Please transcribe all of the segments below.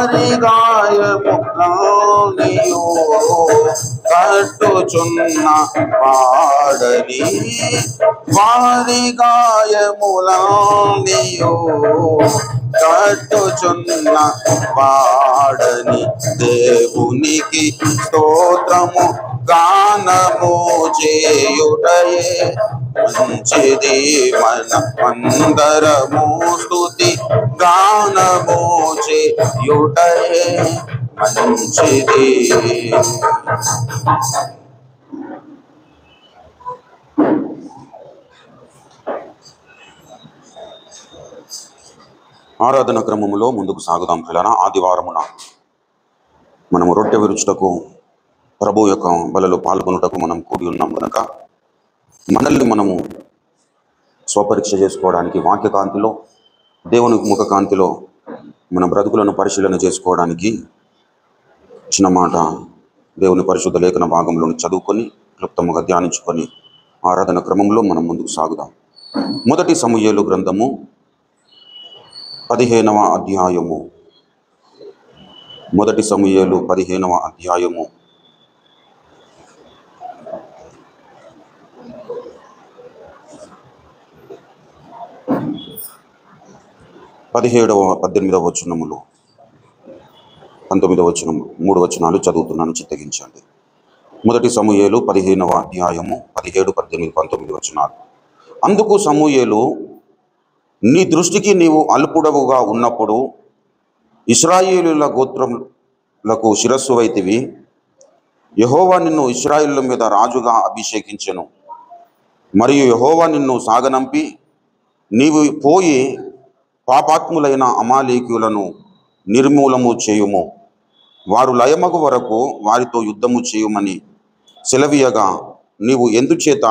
వారి గాయములనియు కట్టుచున్న వాడని, వారి గాయములనియు కట్టుచున్న వాడని, దేవునికి స్తోత్రము గానము చేయుటయే మంచిది. మనమందరము స్తుతి గానము చేయుటయే మంచిది. ఆరాధన క్రమములో ముందుకు సాగుదాం పిల్లరా. ఆదివారమున మనము రొట్టె విరుచుటకు, ప్రభు యొక్క బలలో పాల్గొనుటకు మనం కూడి ఉన్నాం కనుక మనల్ని మనము స్వపరీక్ష చేసుకోవడానికి, వాక్యకాంతిలో, దేవుని ముఖకాంతిలో మన బ్రతుకులను పరిశీలన చేసుకోవడానికి చిన్న మాట దేవుని పరిశుద్ధ లేఖన భాగంలోని చదువుకొని క్లుప్తముగా ధ్యానించుకొని ఆరాధన క్రమంలో మనం ముందుకు సాగుదాం. మొదటి సమూయేలు గ్రంథము 15వ అధ్యాయము. మొదటి సమూయేలు 15వ అధ్యాయము 17వ 18వ వచనములు 19వ వచనము 3 వచనాలు చదువుతున్నాను, చిత్తగించండి. మొదటి సమూయేలు 15వ అధ్యాయము 17, 18, 19 వచనాలు. అందుకు సమూయేలు, నీ దృష్టికి నీవు అల్పుడవుగా ఉన్నప్పుడు ఇశ్రాయేలుల గోత్రములకు శిరస్సు వైతివి. యెహోవా నిన్ను ఇశ్రాయేలుల మీద రాజుగా అభిషేకించెను. మరియు యెహోవా నిన్ను సాగనంపి, నీవు పోయి పాపాత్ములైన అమాలేకీయులను నిర్మూలము చేయుము, వారు లయమగు వరకు వారితో యుద్ధము చేయుమని సెలవీయగా, నీవు ఎందుచేత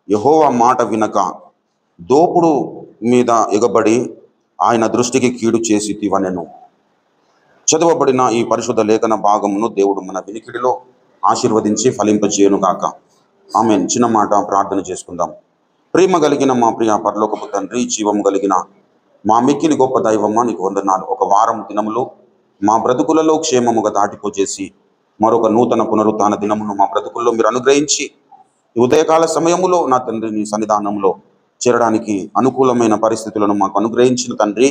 యెహోవా మాట వినక దోపుడు మీద ఎగబడి ఆయన దృష్టికి కీడు చేసితివనెను. చదవబడిన ఈ పరిశుద్ధ లేఖన భాగమును దేవుడు మన వినికిడిలో ఆశీర్వదించి ఫలింపజేయును గాక. ఆమేన్. చిన్న మాట ప్రార్థన చేసుకుందాం. ప్రేమ కలిగిన మా ప్రియ పరలోకపు తండ్రి, జీవము కలిగిన మా మిక్కిలి గొప్ప దైవమ్మ, నీకు వందనాలు. ఒక వారం దినములు మా బ్రతుకులలో క్షేమముగా దాటిపోజేసి మరొక నూతన పునరుత్థాన దినమును మా బ్రతుకుల్లో మీరు అనుగ్రహించి ఈ ఉదయకాల సమయములో నా తండ్రి నీ సన్నిధానంలో చేరడానికి అనుకూలమైన పరిస్థితులను మాకు అనుగ్రహించిన తండ్రి,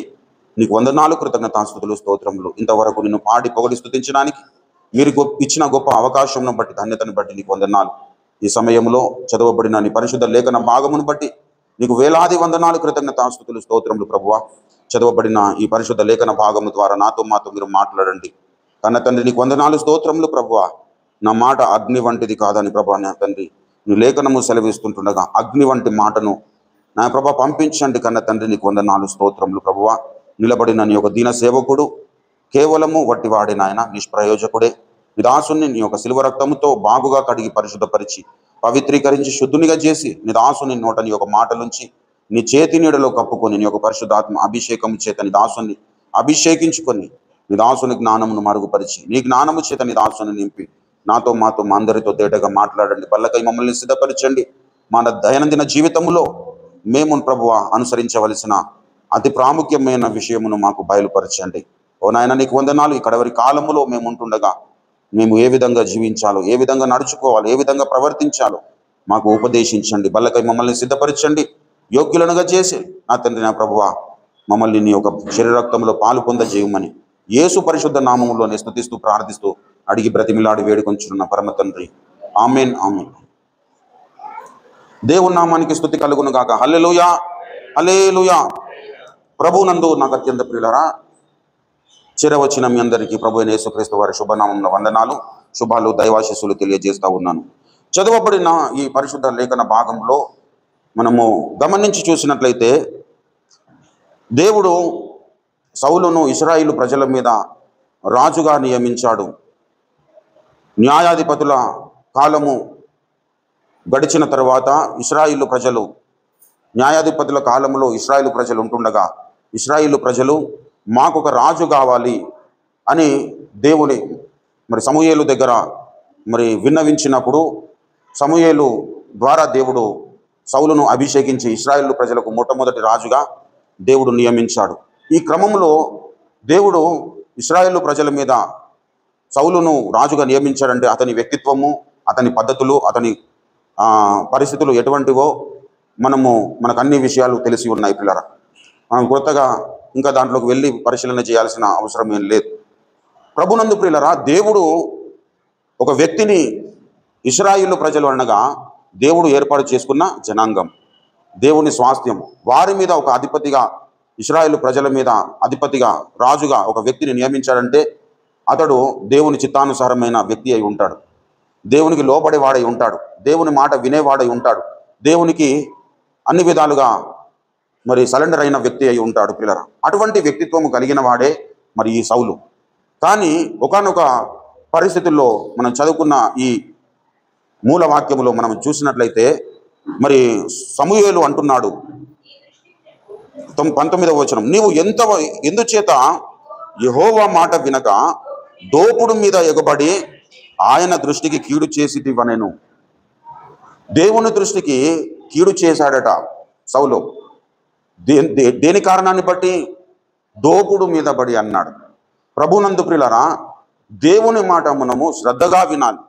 నీకు వందనాలు, కృతజ్ఞతాస్తుతులు, స్తోత్రములు. ఇంతవరకు నిన్ను పాడి పొగడి స్తుతించడానికి మీరు ఇచ్చిన గొప్ప అవకాశంను బట్టి, ధన్యతను బట్టి నీకు వందనాలు. ఈ సమయంలో చదవబడిన నీ పరిశుద్ధ లేఖన భాగమును బట్టి నీకు వేలాది వందనాలు, కృతజ్ఞతాస్తుతులు, స్తోత్రములు. ప్రభువా, చదవబడిన ఈ పరిశుద్ధ లేఖన భాగము ద్వారా నాతో మాతో మీరు మాట్లాడండి. కన్న తండ్రి నీకు వందనాలు, స్తోత్రములు. ప్రభువా, నా మాట అగ్ని వంటిది కాదని ప్రభా, నా తండ్రి నీ లేఖనము సెలవిస్తుంటుండగా అగ్ని వంటి మాటను నా ప్రభా పంపించండి. కన్న తండ్రి నీకు వందనాలు, స్తోత్రములు. ప్రభువా, నిలబడిన నీ యొక్క దీన సేవకుడు కేవలము వట్టివాడే నాయన, నిష్ప్రయోజకుడే. నీ దాసుని నీ యొక్క శిలువ రక్తముతో బాగుగా కడిగి పరిశుద్ధపరిచి పవిత్రీకరించి శుద్ధునిగా చేసి నీ దాసుని నోట నీ యొక్క మాటలుంచి నీ చేతి నీడలో కప్పుకొని నీ యొక్క పరిశుద్ధాత్మ అభిషేకం చేత నీ దాసుని అభిషేకించుకొని నీ దాసుని జ్ఞానమును మరుగుపరిచి నీ జ్ఞానము చేత నీ దాసుని నింపి నాతో మాతో మా అందరితో తేటగా మాట్లాడండి. బల్లకై మమ్మల్ని సిద్ధపరచండి. మన దైనందిన జీవితంలో మేము ప్రభువ అనుసరించవలసిన అతి ప్రాముఖ్యమైన విషయమును మాకు బయలుపరచండి. ఓ నాయన నీకు వందనాలు. ఈ కడవరి కాలములో మేము ఉంటుండగా మేము ఏ విధంగా జీవించాలో, ఏ విధంగా నడుచుకోవాలో, ఏ విధంగా ప్రవర్తించాలో మాకు ఉపదేశించండి. బల్లకై మమ్మల్ని సిద్ధపరచండి, యోగ్యులనుగా చేసి నా తండ్రి నా ప్రభువ మమ్మల్ని నీ యొక్క శరీరక్తంలో పాలు పొందజేయమని యేసు పరిశుద్ధ నామములోనే స్తుతిస్తూ ప్రార్థిస్తూ అడిగి బ్రతిమిలాడి వేడుకొంచున్న పరమ తండ్రి, ఆమేన్, ఆమేన్. దేవుని నామానికి స్తుతి కలుగును గాక. హల్లెలూయా, హల్లెలూయా. ప్రభునందు నాకు అత్యంత ప్రియులారా, చేరవచ్చిన మీ అందరికీ ప్రభు అయిన యేసుక్రీస్తు వారి శుభనామంలో వందనాలు, శుభాలు, దైవాశీస్సులు తెలియజేస్తా ఉన్నాను. చదవబడిన ఈ పరిశుద్ధ లేఖన భాగంలో మనము గమనించి చూసినట్లయితే దేవుడు సౌలును ఇశ్రాయేలు ప్రజల మీద రాజుగా నియమించాడు. న్యాయాధిపతుల కాలము గడిచిన తర్వాత ఇశ్రాయేలు ప్రజలు, న్యాయాధిపతుల కాలంలో ఇశ్రాయేలు ప్రజలు ఉంటుండగా ఇశ్రాయేలు ప్రజలు మాకొక రాజు కావాలి అని దేవుని సమూయేలు దగ్గర విన్నవించినప్పుడు సమూయేలు ద్వారా దేవుడు సౌలును అభిషేకించి ఇశ్రాయేలు ప్రజలకు మొట్టమొదటి రాజుగా దేవుడు నియమించాడు. ఈ క్రమంలో దేవుడు ఇశ్రాయేలు ప్రజల మీద సౌలును రాజుగా నియమించాడంటే అతని వ్యక్తిత్వము, అతని పద్ధతులు, అతని పరిస్థితులు ఎటువంటివో మనకు అన్ని విషయాలు తెలిసి ఉన్నాయి పిల్లరా. మనం కొత్తగా ఇంకా దాంట్లోకి వెళ్ళి పరిశీలన చేయాల్సిన అవసరం ఏం లేదు. ప్రభునందు ప్రియులరా, దేవుడు ఒక వ్యక్తిని, ఇశ్రాయేలు ప్రజలు అనగా దేవుడు ఏర్పాటు చేసుకున్న జనాంగం, దేవుని స్వాస్థ్యం, వారి మీద ఒక అధిపతిగా, ఇశ్రాయేలు ప్రజల మీద అధిపతిగా, రాజుగా ఒక వ్యక్తిని నియమించాడంటే అతడు దేవుని చిత్తానుసారమైన వ్యక్తి అయి ఉంటాడు, దేవునికి లోబడేవాడై ఉంటాడు, దేవుని మాట వినేవాడై ఉంటాడు, దేవునికి అన్ని విధాలుగా మరి సరెండర్ అయిన వ్యక్తి అయి ఉంటాడు పిల్లరా. అటువంటి వ్యక్తిత్వం కలిగిన వాడే మరి ఈ సౌలు. కానీ ఒకానొక పరిస్థితుల్లో మనం చదువుకున్న ఈ మూల వాక్యములో మనం చూసినట్లయితే మరి సమూయేలు అంటున్నాడు 19వ వచనం, నీవు ఎందుచేత యెహోవా మాట వినక దోపుడు మీద ఎగబడి ఆయన దృష్టికి కీడు చేసిటివనెను. దేవుని దృష్టికి కీడు చేశాడట సౌలు. దేని కారణాన్ని బట్టి? దోపుడు మీద బడి అన్నాడు. ప్రభునందు ప్రియులారా, దేవుని మాట మనము శ్రద్ధగా వినాలి,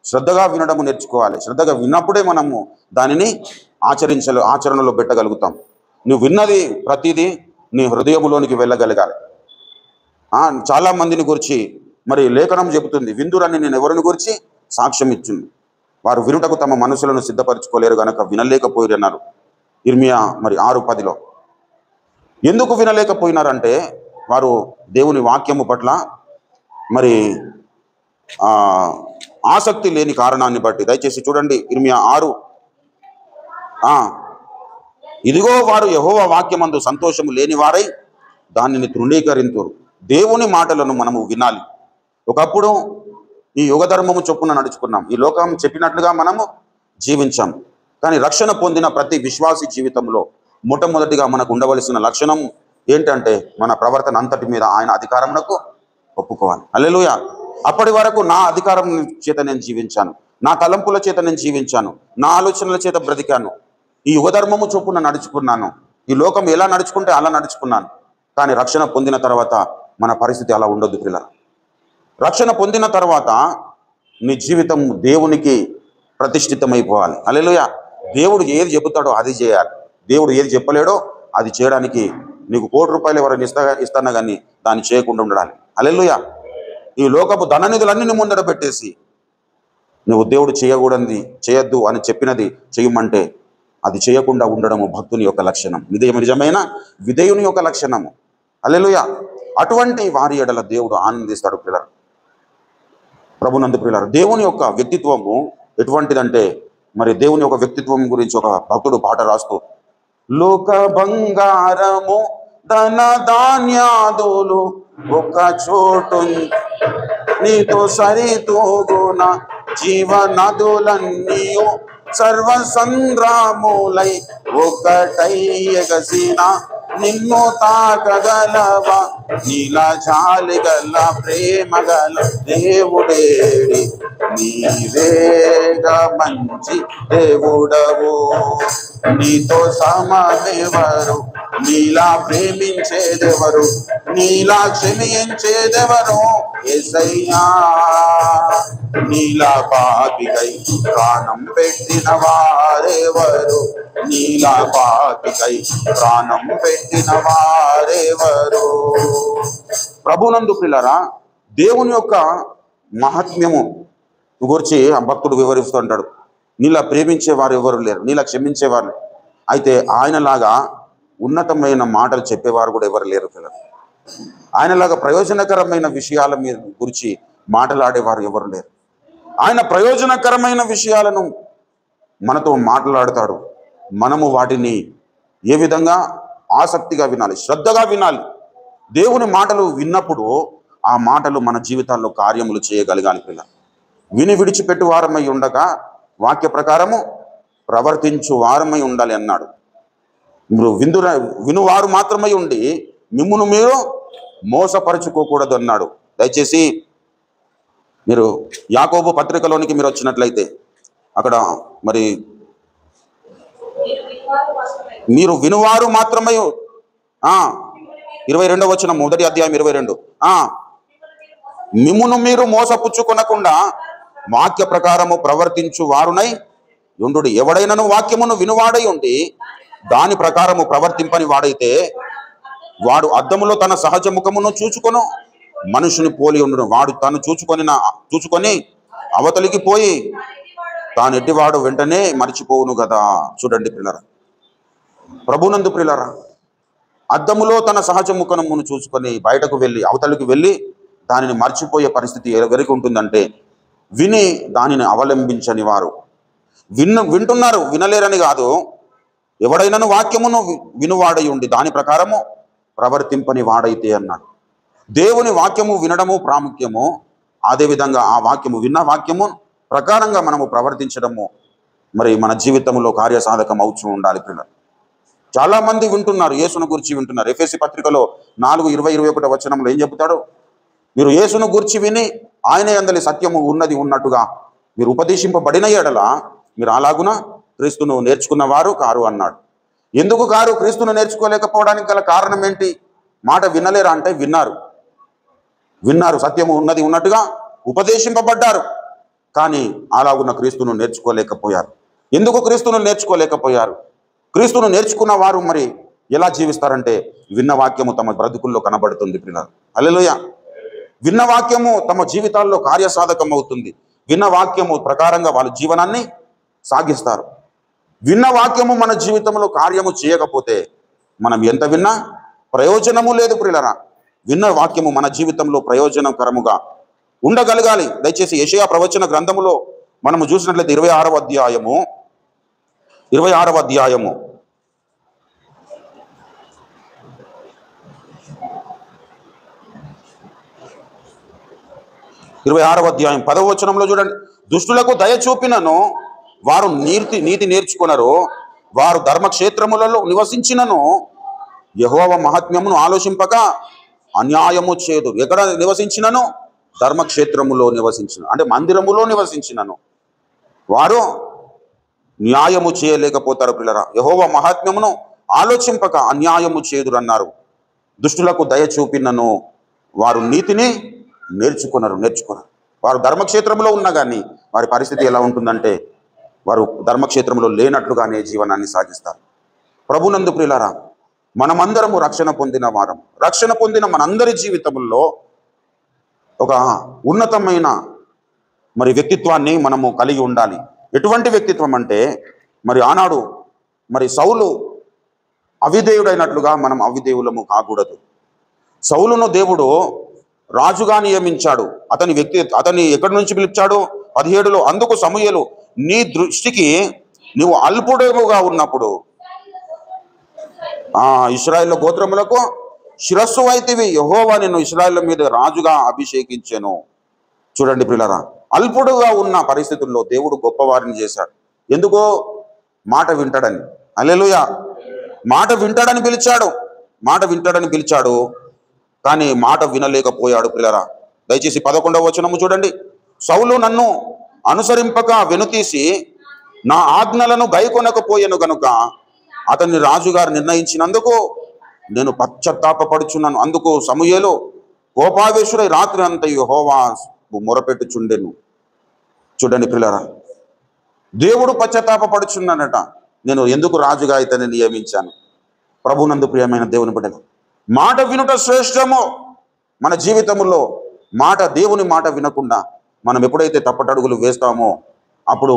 శ్రద్ధగా వినడము నేర్చుకోవాలి. శ్రద్ధగా విన్నప్పుడే మనము దానిని ఆచరణలో పెట్టగలుగుతాం. నువ్వు విన్నది ప్రతిదీ నీ హృదయంలోనికి వెళ్ళగలగాలి. చాలా మందిని గురించి మరి లేఖనం చెబుతుంది, విందురని నేను ఎవరిని గురించి సాక్ష్యం ఇచ్చింది, వారు వినుటకు తమ మనసులను సిద్ధపరచుకోలేరు గనక వినలేకపోయారు అన్నారు ఇర్మియా మరి 6:10లో. ఎందుకు వినలేకపోయినారంటే వారు దేవుని వాక్యము పట్ల మరి ఆసక్తి లేని కారణాన్ని బట్టి. దయచేసి చూడండి ఇర్మియా 6. ఇదిగో వారు యెహోవా వాక్యమందు సంతోషము లేని వారై దానిని తృణీకరింతురు. దేవుని మాటలను మనము వినాలి. ఒకప్పుడు ఈ యుగధర్మము చొప్పున నడుచుకున్నాం, ఈ లోకం చెప్పినట్లుగా మనము జీవించాం. కానీ రక్షణ పొందిన ప్రతి విశ్వాసి జీవితంలో మొట్టమొదటిగా మనకు ఉండవలసిన లక్షణం ఏంటంటే మన ప్రవర్తన అంతటి మీద ఆయన అధికారమునకు ఒప్పుకోవాలి. హల్లెలూయా. అప్పటి వరకు నా అధికారం చేత నేను జీవించాను, నా తలంపుల చేత నేను జీవించాను, నా ఆలోచనల చేత బ్రతికాను, ఈ యుగధర్మము చొప్పున నడుచుకున్నాను, ఈ లోకం ఎలా నడుచుకుంటే అలా నడుచుకున్నాను. కానీ రక్షణ పొందిన తర్వాత మన పరిస్థితి అలా ఉండొద్దు పిల్లలు. రక్షణ పొందిన తర్వాత నీ జీవితం దేవునికి ప్రతిష్ఠితమైపోవాలి. హల్లెలూయా. దేవుడు ఏది చెబుతాడో అది చేయాలి, దేవుడు ఏది చెప్పలేడో అది చేయడానికి నీకు ₹1,00,00,000 ఎవరైనా ఇస్తానా కానీ దాన్ని చేయకుండా ఉండాలి. హల్లెలూయా. ఈ లోకపు ధననిధులన్నీ ముందర పెట్టేసి నువ్వు దేవుడు చేయకూడనిది చేయొద్దు అని చెప్పినది చేయమంటే అది చేయకుండా ఉండడము భక్తుని యొక్క లక్షణం, నిజమైన విధేయుని యొక్క లక్షణము. హల్లెలూయా. అటువంటి వారి ఎడల దేవుడు ఆనందిస్తాడు పిల్లలు. ప్రభునందు ప్రియులారా, దేవుని యొక్క వ్యక్తిత్వము ఎటువంటిదంటే మరి దేవుని యొక్క వ్యక్తిత్వం గురించి ఒక భక్తుడు పాట రాస్తూ, లోక బంగారము ధన ధాన్యాదులు ఒక చోటు నీతో సరితూగున జీవనదులన్నీ సర్వ సంగ్రాములై ఒకటై ఎగసిన నిన్ను తాకగలవా నీలా జాలిగల ప్రేమగల దేవుడేడి నీవేగా మంచి దేవుడవు నీతో సమమెవరు నీలా ప్రేమించేదెవరు నీలా క్షమించేదెవరు యేసయ్యా నీలా పాపికై ప్రాణం పెట్టిన వారెవరు నీలా పాపికై ప్రాణం పెట్టిన వారెవరు. ప్రభునందు ప్రియులారా, దేవుని యొక్క మహాత్మ్యము గురించి ఆ భక్తుడు వివరిస్తూ అంటాడు, నీలా ప్రేమించేవారు ఎవరు లేరు, నీలా క్షమించేవారు. అయితే ఆయనలాగా ఉన్నతమైన మాటలు చెప్పేవారు కూడా ఎవరు లేరు పిల్లలు. ఆయనలాగా ప్రయోజనకరమైన విషయాల మీద గురించి మాట్లాడేవారు ఎవరు లేరు. ఆయన ప్రయోజనకరమైన విషయాలను మనతో మాట్లాడతాడు. మనము వాటిని ఏ విధంగా ఆసక్తిగా వినాలి, శ్రద్ధగా వినాలి. దేవుని మాటలు విన్నప్పుడు ఆ మాటలు మన జీవితాల్లో కార్యములు చేయగలగాలి పిల్లలు. విని విడిచిపెట్టు వారమై ఉండక వాక్య ప్రకారము ప్రవర్తించు వారమై ఉండాలి అన్నాడు. మీరు వినువారు మాత్రమై ఉండి మిమ్మును మీరు మోసపరుచుకోకూడదు అన్నాడు. దయచేసి మీరు యాకోబు పత్రికలోనికి మీరు వచ్చినట్లయితే అక్కడ మరి మీరు వినువారు మాత్రమే 22వ వచనం, మొదటి అధ్యాయం 22. మిమ్మును మీరు మోసపుచ్చుకొనకుండా వాక్య ప్రకారము ప్రవర్తించు వారునై యుండు. ఎవడైనను వాక్యమును వినువాడై ఉండి దాని ప్రకారము ప్రవర్తింపని వాడైతే వాడు అద్దములో తన సహజ ముఖమును చూచుకొను మనుషుని పోలి ఉండును. వాడు తను చూచుకొని అవతలికి పోయి తాను ఎట్టివాడు వెంటనే మర్చిపోవును కదా. చూడండి ప్రియులారా, ప్రభునందు ప్రియులారా, అద్దములో తన సహజ ముఖమును చూసుకొని బయటకు వెళ్ళి అవతలికి వెళ్ళి దానిని మర్చిపోయే పరిస్థితి ఎవరికి ఉంటుందంటే, విని దానిని అవలంబించని వారు. వింటున్నారు, వినలేరని కాదు. ఎవడైనాను వాక్యమును వినువాడై ఉండి దాని ప్రకారము ప్రవర్తింపని వాడైతే అన్నాడు. దేవుని వాక్యము వినడము ప్రాముఖ్యము. అదేవిధంగా ఆ వాక్యము విన్న వాక్యము ప్రకారంగా మనము ప్రవర్తించడము మరి మన జీవితంలో కార్యసాధకం అవుతూ ఉండాలి పిల్లలు. చాలా మంది వింటున్నారు, యేసును గురించి వింటున్నారు. ఎఫెసీ పత్రికలో 4:20-21 వచనంలో ఏం చెబుతాడు? మీరు యేసును గురించి విని ఆయన యందలి సత్యము ఉన్నట్టుగా మీరు ఉపదేశింపబడిన ఎడల మీరు అలాగున క్రీస్తును నేర్చుకున్న వారు కారు అన్నాడు. ఎందుకు కారు? క్రీస్తును నేర్చుకోలేకపోవడానికి గల కారణం ఏంటి? మాట వినలేరా అంటే విన్నారు, సత్యము ఉన్నట్టుగా ఉపదేశింపబడ్డారు, కానీ అలాగున్న క్రీస్తును నేర్చుకోలేకపోయారు. ఎందుకు క్రీస్తును నేర్చుకోలేకపోయారు? క్రీస్తును నేర్చుకున్న వారు మరి ఎలా జీవిస్తారంటే, విన్న వాక్యము తమ బ్రతుకుల్లో కనబడుతుంది పిల్లలు. హల్లెలూయా. విన్న వాక్యము తమ జీవితాల్లో కార్యసాధకం అవుతుంది. విన్న వాక్యము ప్రకారంగా వాళ్ళ జీవనాన్ని సాగిస్తారు. విన్న వాక్యము మన జీవితంలో కార్యము చేయకపోతే మనం ఎంత విన్నా ప్రయోజనము లేదు ప్రియులరా. విన్న వాక్యము మన జీవితంలో ప్రయోజనకరముగా ఉండగలగాలి. దయచేసి యెషయా ప్రవచన గ్రంథములో మనము చూసినట్లయితే 26వ అధ్యాయము 26వ అధ్యాయము 10వ వచనంలో చూడండి. దుష్టులకు దయ చూపినను వారు నీతి నేర్చుకున్నారు, వారు ధర్మక్షేత్రములలో నివసించినను యెహోవా మహాత్మ్యమును ఆలోచింపక అన్యాయము చేయదు. ఎక్కడ నివసించినను? ధర్మక్షేత్రములో నివసించిన, అంటే మందిరములో నివసించినను వారు న్యాయము చేయలేకపోతారు పిల్లరా. యెహోవా మహాత్మ్యమును ఆలోచింపక అన్యాయము చేదురు అన్నారు. దుష్టులకు దయ చూపినను వారు నీతిని నేర్చుకున్నారు. వారు ధర్మక్షేత్రంలో ఉన్నా కానీ వారి పరిస్థితి ఎలా ఉంటుందంటే, వారు ధర్మక్షేత్రంలో లేనట్లుగానే జీవనాన్ని సాగిస్తారు. ప్రభునందు ప్రియులారా, మనమందరము రక్షణ పొందిన వారం. రక్షణ పొందిన మనందరి జీవితంలో ఒక ఉన్నతమైన మరి వ్యక్తిత్వాన్ని మనము కలిగి ఉండాలి. ఎటువంటి వ్యక్తిత్వం అంటే, మరి ఆనాడు మరి సౌలు అవిధేయుడైనట్లుగా మనం అవిధేయులము కాకూడదు. సౌలును దేవుడు రాజుగా నియమించాడు. అతన్ని ఎక్కడి నుంచి పిలిచాడు? 17లో, అందుకు సమూయేలు, నీ దృష్టికి నీవు అల్పుడుగా ఉన్నప్పుడు ఇశ్రాయేలు గోత్రములకు శిరస్సు అయితివి, యెహోవా నిన్ను ఇశ్రాయేలు మీద రాజుగా అభిషేకించెను. చూడండి ప్రియులారా, అల్పుడుగా ఉన్న పరిస్థితుల్లో దేవుడు గొప్పవారిని చేశాడు. ఎందుకో? మాట వింటాడని. హల్లెలూయా. మాట వింటాడని పిలిచాడు, కానీ మాట వినలేకపోయాడు ప్రియులారా. దయచేసి 11వ వచనము చూడండి. సౌలు నన్ను అనుసరింపక వెనుతీసి నా ఆజ్ఞలను గైకొనకపోయెను గనుక అతన్ని రాజుగారు నిర్ణయించినందుకు నేను పశ్చాత్తాపపడుచున్నాను. అందుకు సమూయేలు కోపావేశుడై రాత్రి అంతా యెహోవా మొరపెట్టుచుండెను. చూడండి ప్రియులారా, దేవుడు పశ్చాత్తాపపడుచున్నానట, నేను ఎందుకు రాజుగా ఇతన్ని నియమించాను. ప్రభునందు ప్రియమైన దేవుని బిడ్డలు, మాట వినుట శ్రేష్టము. మన జీవితంలో దేవుని మాట వినకుండా మనం ఎప్పుడైతే తప్పటడుగులు వేస్తామో అప్పుడు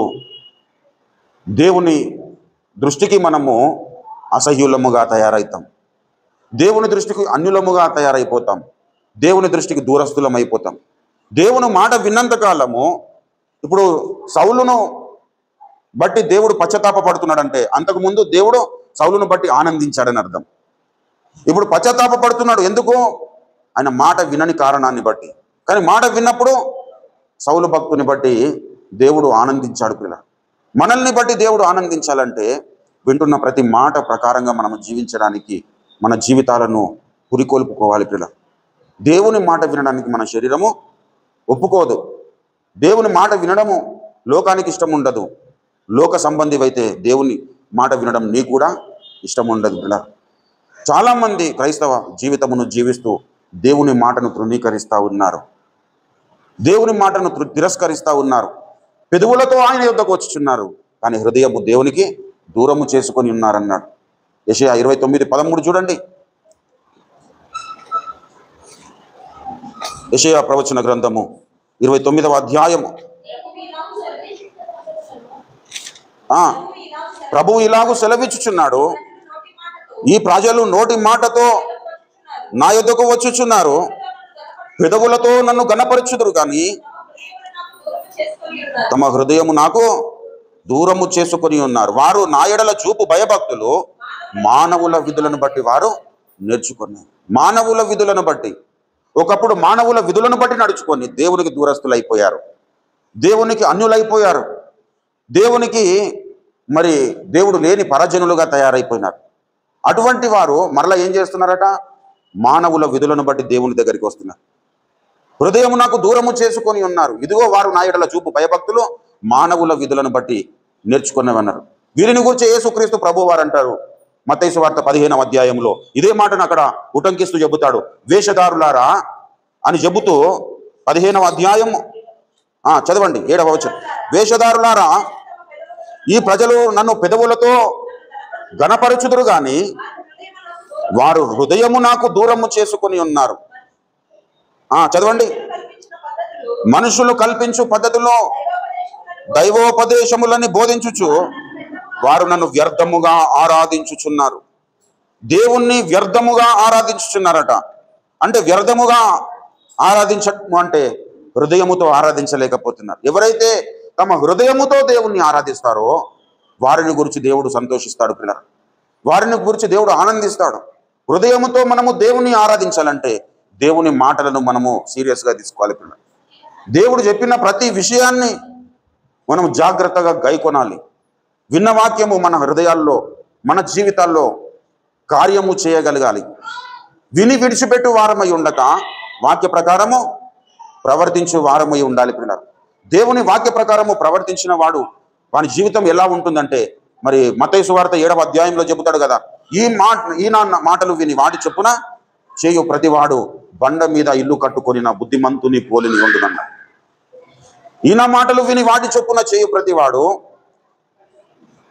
దేవుని దృష్టికి మనము అసహ్యులముగా తయారవుతాం. దేవుని దృష్టికి అన్యులముగా తయారైపోతాం. దేవుని దృష్టికి దూరస్తులం అయిపోతాం. దేవుని మాట విన్నంత కాలము, ఇప్పుడు సౌలును బట్టి దేవుడు పశ్చాత్తాపపడుతున్నాడంటే, అంతకుముందు దేవుడు సౌలును బట్టి ఆనందించాడని అర్థం. ఇప్పుడు పశ్చాత్తాపపడుతున్నాడు. ఎందుకు? ఆయన మాట వినని కారణాన్ని బట్టి. కానీ మాట విన్నప్పుడు సౌలు భక్తుని బట్టి దేవుడు ఆనందించాడు. పిల్ల, మనల్ని బట్టి దేవుడు ఆనందించాలంటే వింటున్న ప్రతి మాట ప్రకారంగా మనం జీవించడానికి మన జీవితాలను పురికొల్పుకోవాలి. పిల్ల, దేవుని మాట వినడానికి మన శరీరము ఒప్పుకోదు. దేవుని మాట వినడము లోకానికి ఇష్టం ఉండదు. లోక సంబంధివైతే దేవుని మాట వినడం నీకు కూడా ఇష్టం ఉండదు. పిల్ల, చాలామంది క్రైస్తవ జీవితమును జీవిస్తూ దేవుని మాటను తృణీకరిస్తూ ఉన్నారు, దేవుని మాటను తిరస్కరిస్తూ ఉన్నారు. పెదవులతో ఆయన యొద్దకు వచ్చుచున్నారు, కానీ హృదయము దేవునికి దూరము చేసుకొని ఉన్నారన్నాడు. యెషయా 29:13 చూడండి. యెషయా ప్రవచన గ్రంథము 29వ అధ్యాయము. ప్రభువు ఇలాగూ సెలవిచ్చుచున్నాడు, ఈ ప్రజలు నోటి మాటతో నా యొద్దకు వచ్చుచున్నారు, పెదవులతో నన్ను గణపరచుదురు కానీ తమ హృదయము నాకు దూరము చేసుకొని ఉన్నారు. వారు నా ఎడల చూపు భయభక్తులు మానవుల విధులను బట్టి వారు నేర్చుకున్నారు. మానవుల విధులను బట్టి, ఒకప్పుడు మానవుల విధులను బట్టి నడుచుకొని దేవునికి దూరస్తులు అయిపోయారు, దేవునికి అన్యులైపోయారు, దేవునికి మరి దేవుడు లేని పరజనులుగా తయారైపోయినారు. అటువంటి వారు మరలా ఏం చేస్తున్నారట? మానవుల విధులను బట్టి దేవుని దగ్గరికి వస్తున్నారు. హృదయము నాకు దూరము చేసుకొని ఉన్నారు, ఇదిగో వారు నా ఎడల చూపు భయభక్తులు మానవుల విధులను బట్టి నేర్చుకున్నవన్నారు. వీరిని గురించి యేసుక్రీస్తు ప్రభు వారు అంటారు మత్తయి సువార్త 15వ అధ్యాయంలో ఇదే మాటను అక్కడ ఉటంకిస్తూ చెబుతాడు. వేషధారులారా అని చెబుతూ 15వ అధ్యాయం చదవండి 7వ వచనం. వేషధారులారా, ఈ ప్రజలు నన్ను పెదవులతో గణపరచుదురు గాని వారు హృదయము నాకు దూరము చేసుకొని ఉన్నారు. చదవండి. మనుషులు కల్పించు పద్ధతిలో దైవోపదేశములని బోధించుచు వారు నన్ను వ్యర్థముగా ఆరాధించుచున్నారు. దేవుణ్ణి వ్యర్థముగా ఆరాధించుచున్నారట. అంటే వ్యర్థముగా ఆరాధించటం అంటే హృదయముతో ఆరాధించలేకపోతున్నారు. ఎవరైతే తమ హృదయముతో దేవుణ్ణి ఆరాధిస్తారో వారిని గురించి దేవుడు సంతోషిస్తాడు పిల్లలు, వారిని గురించి దేవుడు ఆనందిస్తాడు. హృదయముతో మనము దేవుణ్ణి ఆరాధించాలంటే దేవుని మాటలను మనము సీరియస్గా తీసుకోవాలి పిల్లలు. దేవుడు చెప్పిన ప్రతి విషయాన్ని మనం జాగ్రత్తగా గైకొనాలి. విన్న వాక్యము మన హృదయాల్లో, మన జీవితాల్లో కార్యము చేయగలగాలి. విని విడిచిపెట్టు వారమై ఉండక వాక్య ప్రకారము ప్రవర్తించు వారమై ఉండాలి పిల్లలు. దేవుని వాక్య ప్రకారము ప్రవర్తించిన వాడు వాని జీవితం ఎలా ఉంటుందంటే, మరి మత్తయి సువార్త 7వ అధ్యాయంలో చెబుతాడు కదా, ఈ నా మాటలు విని వాడి చొప్పున చేయు ప్రతివాడు బండ మీద ఇల్లు కట్టుకొనిన బుద్ధిమంతుని పోలిని ఉండునన్నాడు. ఈయన మాటలు విని వాడి చొప్పున చేయు ప్రతివాడు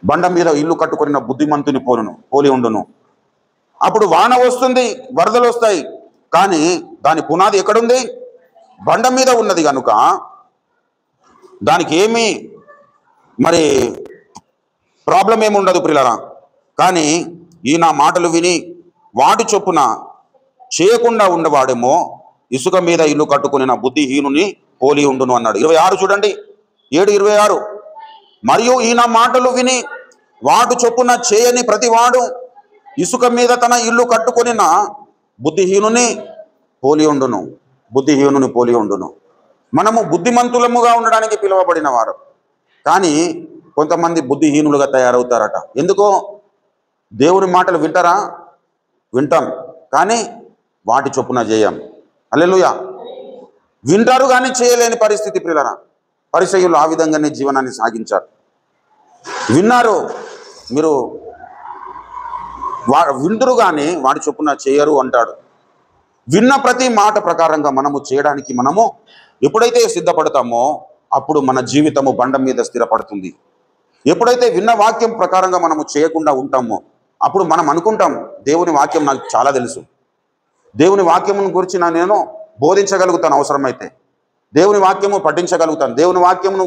బండ మీద ఇల్లు కట్టుకొనిన బుద్ధిమంతుని పోలి ఉండును. అప్పుడు వాన వస్తుంది, వరదలు వస్తాయి, కానీ దాని పునాది ఎక్కడుంది? బండ మీద ఉన్నది కనుక దానికి ఏమీ మరి ప్రాబ్లం ఏమి ఉండదు ప్రియులారా. కానీ ఈయన మాటలు విని వాటి చొప్పున చేయకుండా ఉండవాడేమో ఇసుక మీద ఇల్లు కట్టుకుని బుద్ధిహీనుని పోలి ఉండును అన్నాడు. 26 చూడండి, 7:26. మరియు ఈయన మాటలు విని వాటి చొప్పున చేయని ప్రతివాడు ఇసుక మీద తన ఇల్లు కట్టుకొనిన బుద్ధిహీనుని పోలి ఉండును. బుద్ధిహీనుని పోలి ఉండును. మనము బుద్ధిమంతులముగా ఉండడానికి పిలువబడిన వారు, కానీ కొంతమంది బుద్ధిహీనులుగా తయారవుతారట. ఎందుకో? దేవుని మాటలు వింటారా? వింటాం, కానీ వాటి చొప్పున చేయం. హల్లెలూయా. వింటారు కానీ చేయలేని పరిస్థితి ప్రియులారా. పరిసయ్యులు ఆ విధంగానే జీవనాన్ని సాగించారు. విన్నారు, మీరు వింటురు కానీ వాటి చొప్పున చేయరు అంటాడు. విన్న ప్రతి మాట ప్రకారంగా మనము చేయడానికి మనము ఎప్పుడైతే సిద్ధపడతామో అప్పుడు మన జీవితము బండ మీద స్థిరపడుతుంది. ఎప్పుడైతే విన్న వాక్యం ప్రకారంగా మనము చేయకుండా ఉంటామో అప్పుడు మనం అనుకుంటాం, దేవుని వాక్యం నాకు చాలా తెలుసు, దేవుని వాక్యమును గురించి నేను బోధించగలుగుతాను, అవసరమైతే దేవుని వాక్యము పఠించగలుగుతాను, దేవుని వాక్యమును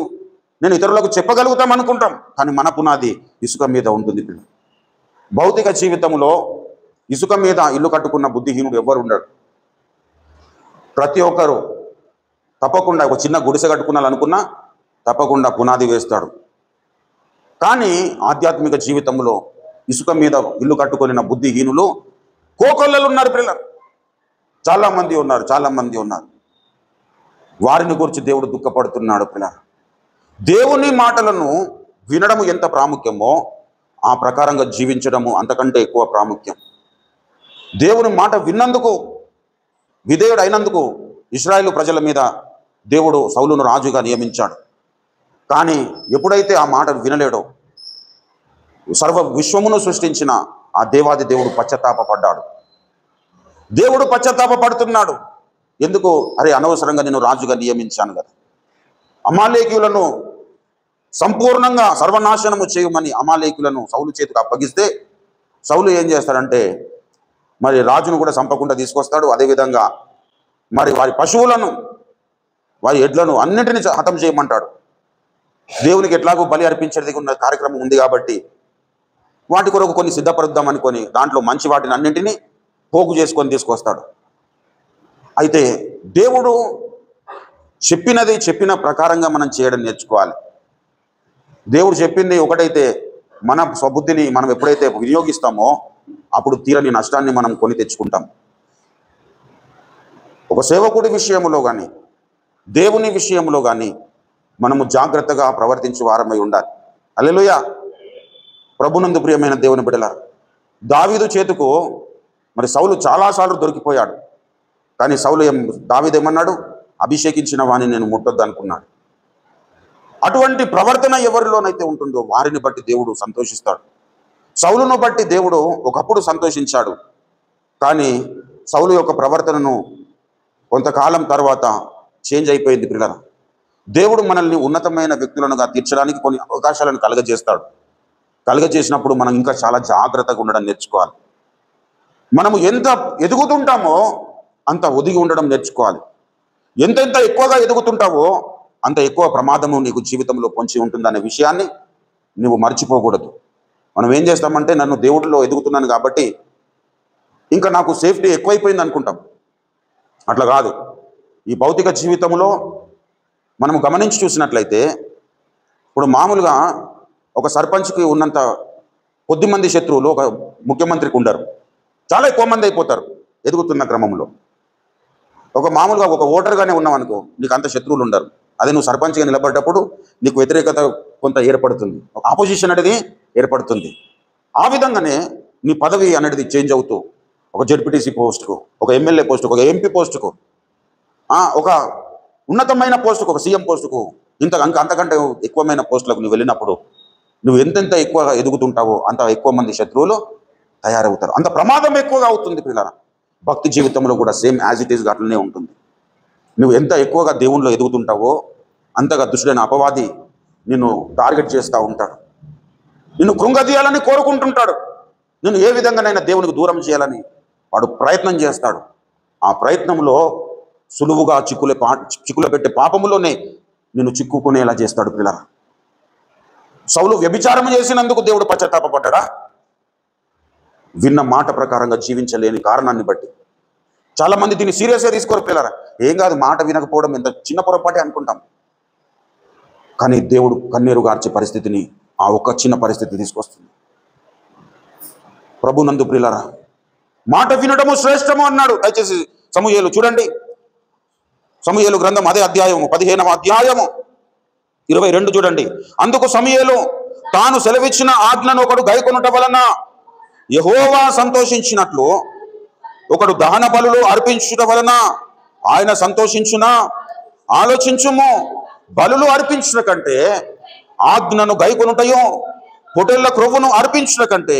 నేను ఇతరులకు చెప్పగలుగుతాం అనుకుంటాం. కానీ మన పునాది ఇసుక మీద ఉంటుంది. భౌతిక జీవితంలో ఇసుక మీద ఇల్లు కట్టుకున్న బుద్ధిహీనుడు ఎవ్వరు ఉండడు. ప్రతి ఒక్కరు తప్పకుండా ఒక చిన్న గుడిసె కట్టుకున్నాలనుకున్నా తప్పకుండా పునాది వేస్తాడు. కానీ ఆధ్యాత్మిక జీవితంలో ఇసుక మీద ఇల్లు కట్టుకొనిన బుద్ధిహీనులు కోకొల్లలు ఉన్నారు పిల్లలు. చాలామంది ఉన్నారు. వారిని గురించి దేవుడు దుఃఖపడుతున్నాడు పిల్లలు. దేవుని మాటలను వినడము ఎంత ప్రాముఖ్యమో ఆ ప్రకారంగా జీవించడము అంతకంటే ఎక్కువ ప్రాముఖ్యం. దేవుని మాట విన్నందుకు, విధేయుడు అయినందుకు ఇశ్రాయేలు ప్రజల మీద దేవుడు సౌలును రాజుగా నియమించాడు. కానీ ఎప్పుడైతే ఆ మాట వినలేడో, సర్వ విశ్వమును సృష్టించిన ఆ దేవాది దేవుడు పశ్చాత్తాపపడ్డాడు. దేవుడు పశ్చాత్తాపపడుతున్నాడు. ఎందుకు? అరే, అనవసరంగా నేను రాజుగా నియమించాను కదా. అమాలేకీయులను సంపూర్ణంగా సర్వనాశనము చేయమని అమాలేకీయులను సౌలు చేతికి అప్పగిస్తే సౌలు ఏం చేస్తాడంటే మరి రాజును కూడా చంపకుండా తీసుకొస్తాడు. అదేవిధంగా మరి వారి పశువులను, వారి ఎడ్లను అన్నింటినీ హతం చేయమంటాడు. దేవునికి ఎట్లాగో బలి అర్పించేది ఉన్న కార్యక్రమం ఉంది కాబట్టి వాటి కొరకు కొన్ని సిద్ధపరుద్దాం అనుకొని దాంట్లో మంచి వాటిని అన్నింటినీ పోగు చేసుకొని తీసుకొస్తాడు. అయితే దేవుడు చెప్పిన ప్రకారంగా మనం చేయడం నేర్చుకోవాలి. దేవుడు చెప్పింది ఒకటైతే మన స్వబుద్ధిని మనం ఎప్పుడైతే వినియోగిస్తామో అప్పుడు తీరని నష్టాన్ని మనం కొని తెచ్చుకుంటాం. ఒక సేవకుడి విషయంలో కానీ దేవుని విషయంలో కానీ మనము జాగ్రత్తగా ప్రవర్తించే వారమై ఉండాలి. హల్లెలూయా. ప్రభునందు ప్రియమైన దేవుని బిడ్డలారా, దావీదు చేతుకు మరి సౌలు చాలాసార్లు దొరికిపోయాడు. కానీ సౌలు దావీదు ఏమన్నాడు? అభిషేకించిన వాణ్ణి నేను ముట్టొద్దు అనుకున్నాడు. అటువంటి ప్రవర్తన ఎవరిలోనైతే ఉంటుందో వారిని బట్టి దేవుడు సంతోషిస్తాడు. సౌలును బట్టి దేవుడు ఒకప్పుడు సంతోషించాడు. కానీ సౌలు యొక్క ప్రవర్తనను కొంతకాలం తర్వాత చేంజ్ అయిపోయింది. పిల్లల, దేవుడు మనల్ని ఉన్నతమైన వ్యక్తులనుగా తీర్చడానికి కొన్ని అవకాశాలను కలగజేసినప్పుడు మనం ఇంకా చాలా జాగ్రత్తగా ఉండడం నేర్చుకోవాలి. మనము ఎంత ఎదుగుతుంటామో అంత ఒదిగి ఉండడం నేర్చుకోవాలి. ఎంతెంత ఎక్కువగా ఎదుగుతుంటావో అంత ఎక్కువ ప్రమాదము నీకు జీవితంలో పొంచి ఉంటుందనే విషయాన్ని నువ్వు మర్చిపోకూడదు. మనం ఏం చేస్తామంటే నన్ను దేవుడిలో ఎదుగుతున్నాను కాబట్టి ఇంకా నాకు సేఫ్టీ ఎక్కువైపోయింది అనుకుంటాం. అట్లా కాదు. ఈ భౌతిక జీవితంలో మనం గమనించి చూసినట్లయితే ఇప్పుడు మామూలుగా ఒక సర్పంచ్కి ఉన్నంత కొద్ది మంది శత్రువులు ఒక ముఖ్యమంత్రికి ఉండరు. చాలా ఎక్కువ మంది అయిపోతారు ఎదుగుతున్న క్రమంలో. ఒక మామూలుగా ఒక ఓటర్గానే ఉన్నావు అనుకో, నీకు అంత శత్రువులు ఉండరు. అదే నువ్వు సర్పంచ్గా నిలబడ్డప్పుడు నీకు వ్యతిరేకత కొంత ఏర్పడుతుంది, ఒక ఆపోజిషన్ అనేది ఏర్పడుతుంది. ఆ విధంగానే నీ పదవి అనేది చేంజ్ అవుతూ ఒక జెడ్పీటీసీ పోస్టుకు, ఒక ఎమ్మెల్యే పోస్టుకు, ఒక ఎంపీ పోస్టుకు, ఒక ఉన్నతమైన పోస్టుకు, ఒక సీఎం పోస్టుకు, అంతకంటే ఎక్కువమైన పోస్టులకు నువ్వు వెళ్ళినప్పుడు నువ్వు ఎంతెంత ఎక్కువగా ఎదుగుతుంటావో అంత ఎక్కువ మంది శత్రువులు తయారవుతారు. అంత ప్రమాదం ఎక్కువగా అవుతుంది. పిల్లల, భక్తి జీవితంలో కూడా సేమ్ యాజ్ ఇట్ ఈస్గా అట్లనే ఉంటుంది. నువ్వు ఎంత ఎక్కువగా దేవునిలో ఎదుగుతుంటావో అంతగా దుష్టుడైన అపవాది నిన్ను టార్గెట్ చేస్తూ ఉంటాడు. నిన్ను కృంగదీయాలని కోరుకుంటుంటాడు. నిన్ను ఏ విధంగానైనా దేవునికి దూరం చేయాలని వాడు ప్రయత్నం చేస్తాడు. ఆ ప్రయత్నంలో సులువుగా చిక్కులు పెట్టే పాపములోనే నిన్ను చిక్కుకునేలా చేస్తాడు. పిల్లల, సౌలు వ్యభిచారం చేసినందుకు దేవుడు పశ్చాత్తాపపడ్డా? విన్న మాట ప్రకారంగా జీవించలేని కారణాన్ని బట్టి. చాలా మంది దీన్ని సీరియస్గా తీసుకోరు. పిల్లరా, ఏం కాదు, మాట వినకపోవడం ఎంత చిన్న పొరపాటే అనుకుంటాం. కానీ దేవుడు కన్నీరు గార్చే పరిస్థితిని ఆ ఒక్క చిన్న పరిస్థితి తీసుకొస్తుంది. ప్రభునందు ప్రియులారా, మాట వినడము శ్రేష్టము అన్నాడు. దయచేసి సమూయేలు చూడండి. సమూయేలు గ్రంథం అదే అధ్యాయము 15వ అధ్యాయము 22 చూడండి. అందుకు సమూయేలు తాను సెలవిచ్చిన ఆజ్ఞను ఒకడు గైకొనుట వలన యెహోవా సంతోషించినట్లు ఒకడు దహన బలులు అర్పించుట వలన ఆయన సంతోషించునా? ఆలోచించుము. బలులు అర్పించుట కంటే ఆజ్ఞను గైకొనుటయు, పొటేళ్ల క్రొవ్వును అర్పించుట కంటే